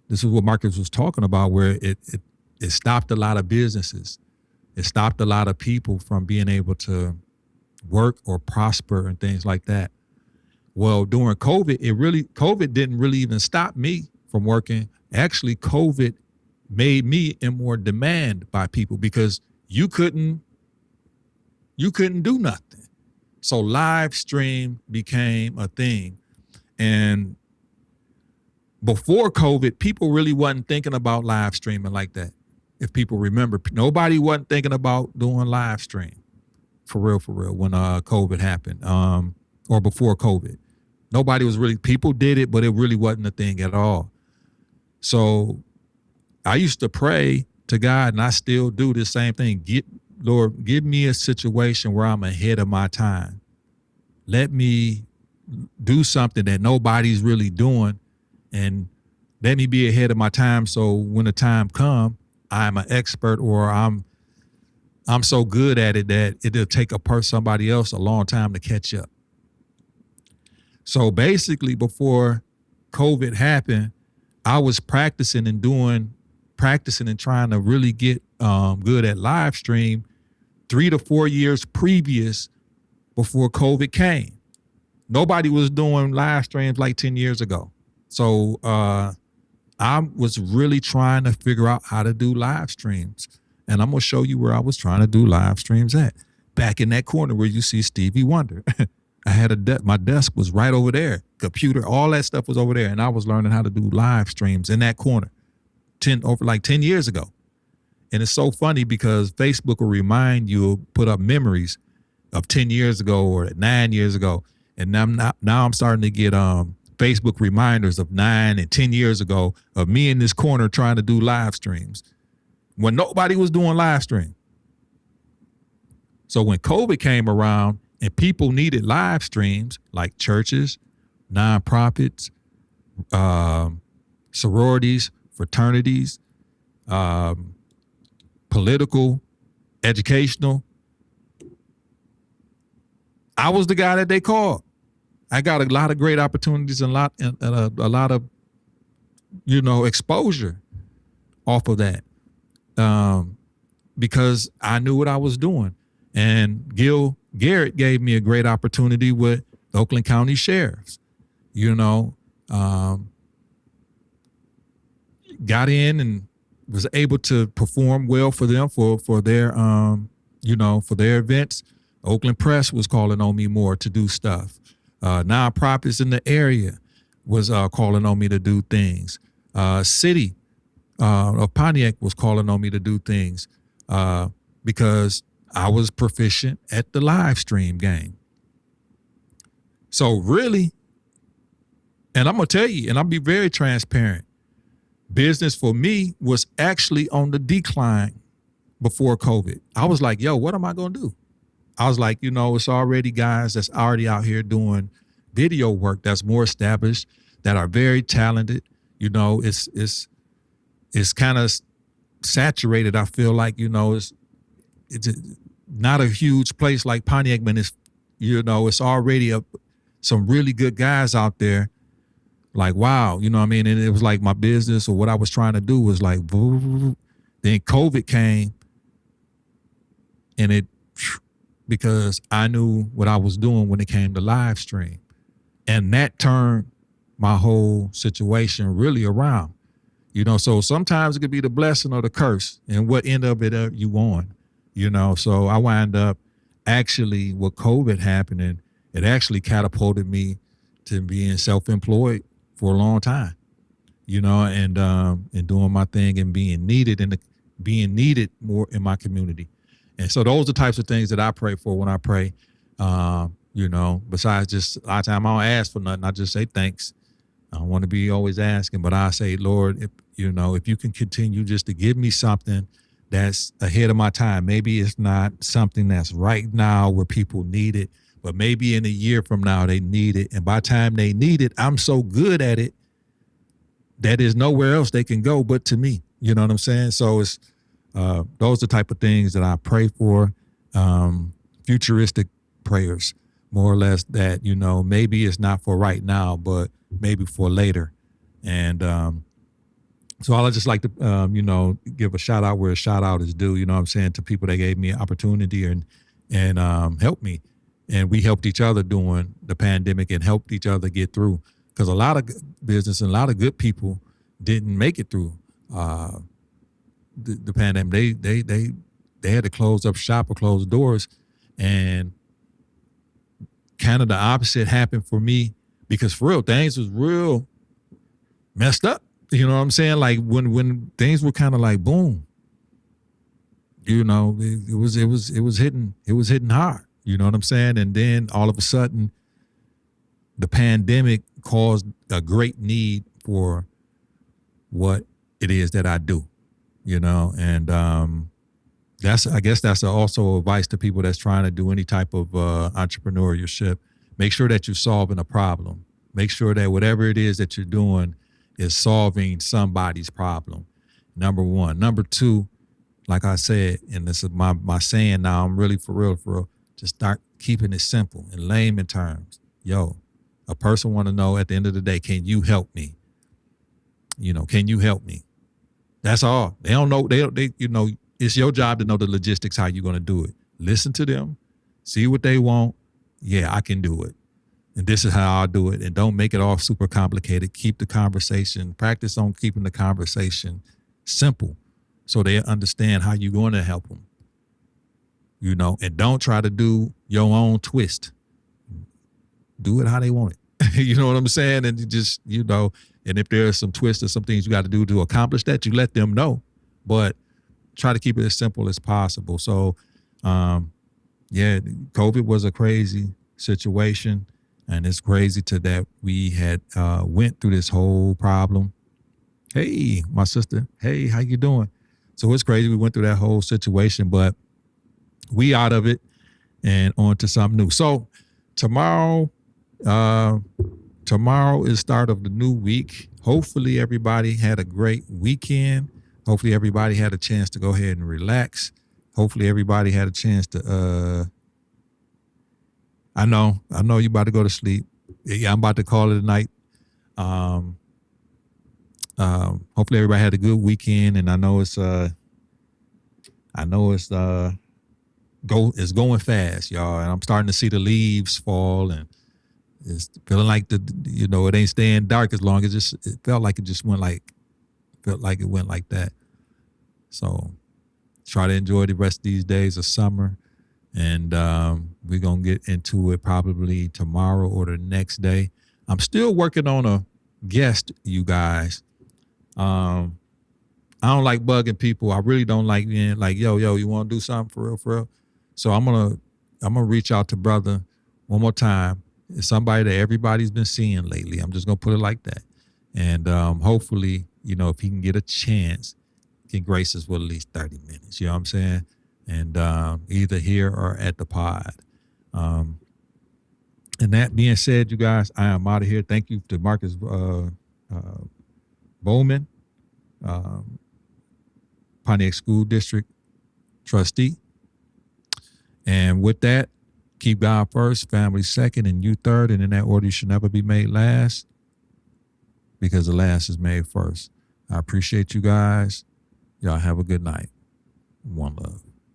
this is what Marcus was talking about, where it stopped a lot of businesses. It stopped a lot of people from being able to work or prosper and things like that. Well, during COVID, COVID didn't really even stop me from working. Actually, COVID made me in more demand by people because you couldn't do nothing. So live stream became a thing. And before COVID, people really wasn't thinking about live streaming like that. If people remember, nobody wasn't thinking about doing live stream for real, when COVID happened, or before COVID. Nobody was really, people did it, but it really wasn't a thing at all. So I used to pray to God, and I still do the same thing. Lord, give me a situation where I'm ahead of my time. Let me do something that nobody's really doing, and let me be ahead of my time. So when the time comes, I'm an expert, or I'm so good at it that it'll take somebody else a long time to catch up. So basically, before COVID happened, I was practicing and trying to really get good at live stream 3 to 4 years previous before COVID came. Nobody was doing live streams like 10 years ago. So I was really trying to figure out how to do live streams. And I'm going to show you where I was trying to do live streams at. Back in that corner where you see Stevie Wonder. I had my desk was right over there. Computer, all that stuff was over there. And I was learning how to do live streams in that corner over like 10 years ago. And it's so funny because Facebook will remind you, put up memories of 10 years ago or 9 years ago. And now I'm starting to get Facebook reminders of 9 and 10 years ago of me in this corner trying to do live streams when nobody was doing live stream. So when COVID came around and people needed live streams like churches, nonprofits, sororities, fraternities, political, educational, I was the guy that they called. I got a lot of great opportunities and a lot of, exposure off of that because I knew what I was doing. And Gil Garrett gave me a great opportunity with the Oakland County Sheriffs. Got in and was able to perform well for them for their for their events. Oakland Press was calling on me more to do stuff. Nonprofits in the area was calling on me to do things. City of Pontiac was calling on me to do things because I was proficient at the live stream game. So really, and I'm going to tell you, and I'll be very transparent, business for me was actually on the decline before COVID. I was like, yo, what am I going to do? I was like, it's already guys that's already out here doing video work that's more established, that are very talented. It's kind of saturated. I feel like, it's not a huge place like Pontiac, but it's already some really good guys out there. Like, wow, you know what I mean? And it was like my business or what I was trying to do was like, then COVID came and because I knew what I was doing when it came to live stream. And that turned my whole situation really around. So sometimes it could be the blessing or the curse and what end of it are you on, So I wind up actually with COVID happening, it actually catapulted me to being self-employed for a long time, and doing my thing and being needed more in my community. And so those are the types of things that I pray for when I pray, besides just a lot of time I don't ask for nothing. I just say thanks. I don't want to be always asking, but I say, Lord, if you can continue just to give me something that's ahead of my time. Maybe it's not something that's right now where people need it, but maybe in a year from now they need it. And by the time they need it, I'm so good at it that there's nowhere else they can go but to me. You know what I'm saying? So it's those are the type of things that I pray for, futuristic prayers, more or less, that, maybe it's not for right now, but maybe for later. And so I'd just like to, give a shout out where a shout out is due, to people that gave me an opportunity and helped me. And we helped each other during the pandemic and helped each other get through. Because a lot of business and a lot of good people didn't make it through the pandemic. They had to close up shop or close doors. And kind of the opposite happened for me, because for real, things was real messed up. You know what I'm saying? Like when things were kind of like boom, it was hitting hard. You know what I'm saying? And then all of a sudden, the pandemic caused a great need for what it is that I do, and I guess that's also advice to people that's trying to do any type of entrepreneurship. Make sure that you're solving a problem. Make sure that whatever it is that you're doing is solving somebody's problem. Number one. Number two, like I said, and this is my saying now, I'm really for real, just start keeping it simple in layman terms. Yo, a person want to know at the end of the day, can you help me? Can you help me? That's all. They don't know. They it's your job to know the logistics, how you're going to do it. Listen to them, see what they want. Yeah, I can do it. And this is how I'll do it. And don't make it all super complicated. Keep the conversation, practice on keeping the conversation simple so they understand how you're going to help them. You know, and don't try to do your own twist. Do it how they want it. You know what I'm saying? And you just, you know, and if there's some twists or some things you got to do to accomplish that, you let them know. But try to keep it as simple as possible. So, yeah, COVID was a crazy situation, and it's crazy to that we had went through this whole problem. Hey, my sister. Hey, how you doing? So it's crazy. We went through that whole situation, but we out of it and on to something new. So tomorrow is start of the new week. Hopefully everybody had a great weekend. Hopefully everybody had a chance to go ahead and relax. Hopefully everybody had a chance to, I know you about to go to sleep. Yeah, I'm about to call it a night. Hopefully everybody had a good weekend, and I know it's going fast, y'all. And I'm starting to see the leaves fall, and it's feeling like it ain't staying dark as long as it felt like it just went like that. So try to enjoy the rest of these days of summer, and we're gonna get into it probably tomorrow or the next day. I'm still working on a guest, you guys. I don't like bugging people. I really don't like being like, yo, you want to do something for real? So I'm gonna reach out to brother one more time. It's somebody that everybody's been seeing lately. I'm just gonna put it like that, and hopefully, if he can get a chance, can grace us with at least 30 minutes. You know what I'm saying? And either here or at the pod. And that being said, you guys, I am out of here. Thank you to Marcus Bowman, Pontiac School District trustee. And with that, keep God first, family second, and you third. And in that order, you should never be made last, because the last is made first. I appreciate you guys. Y'all have a good night. One love.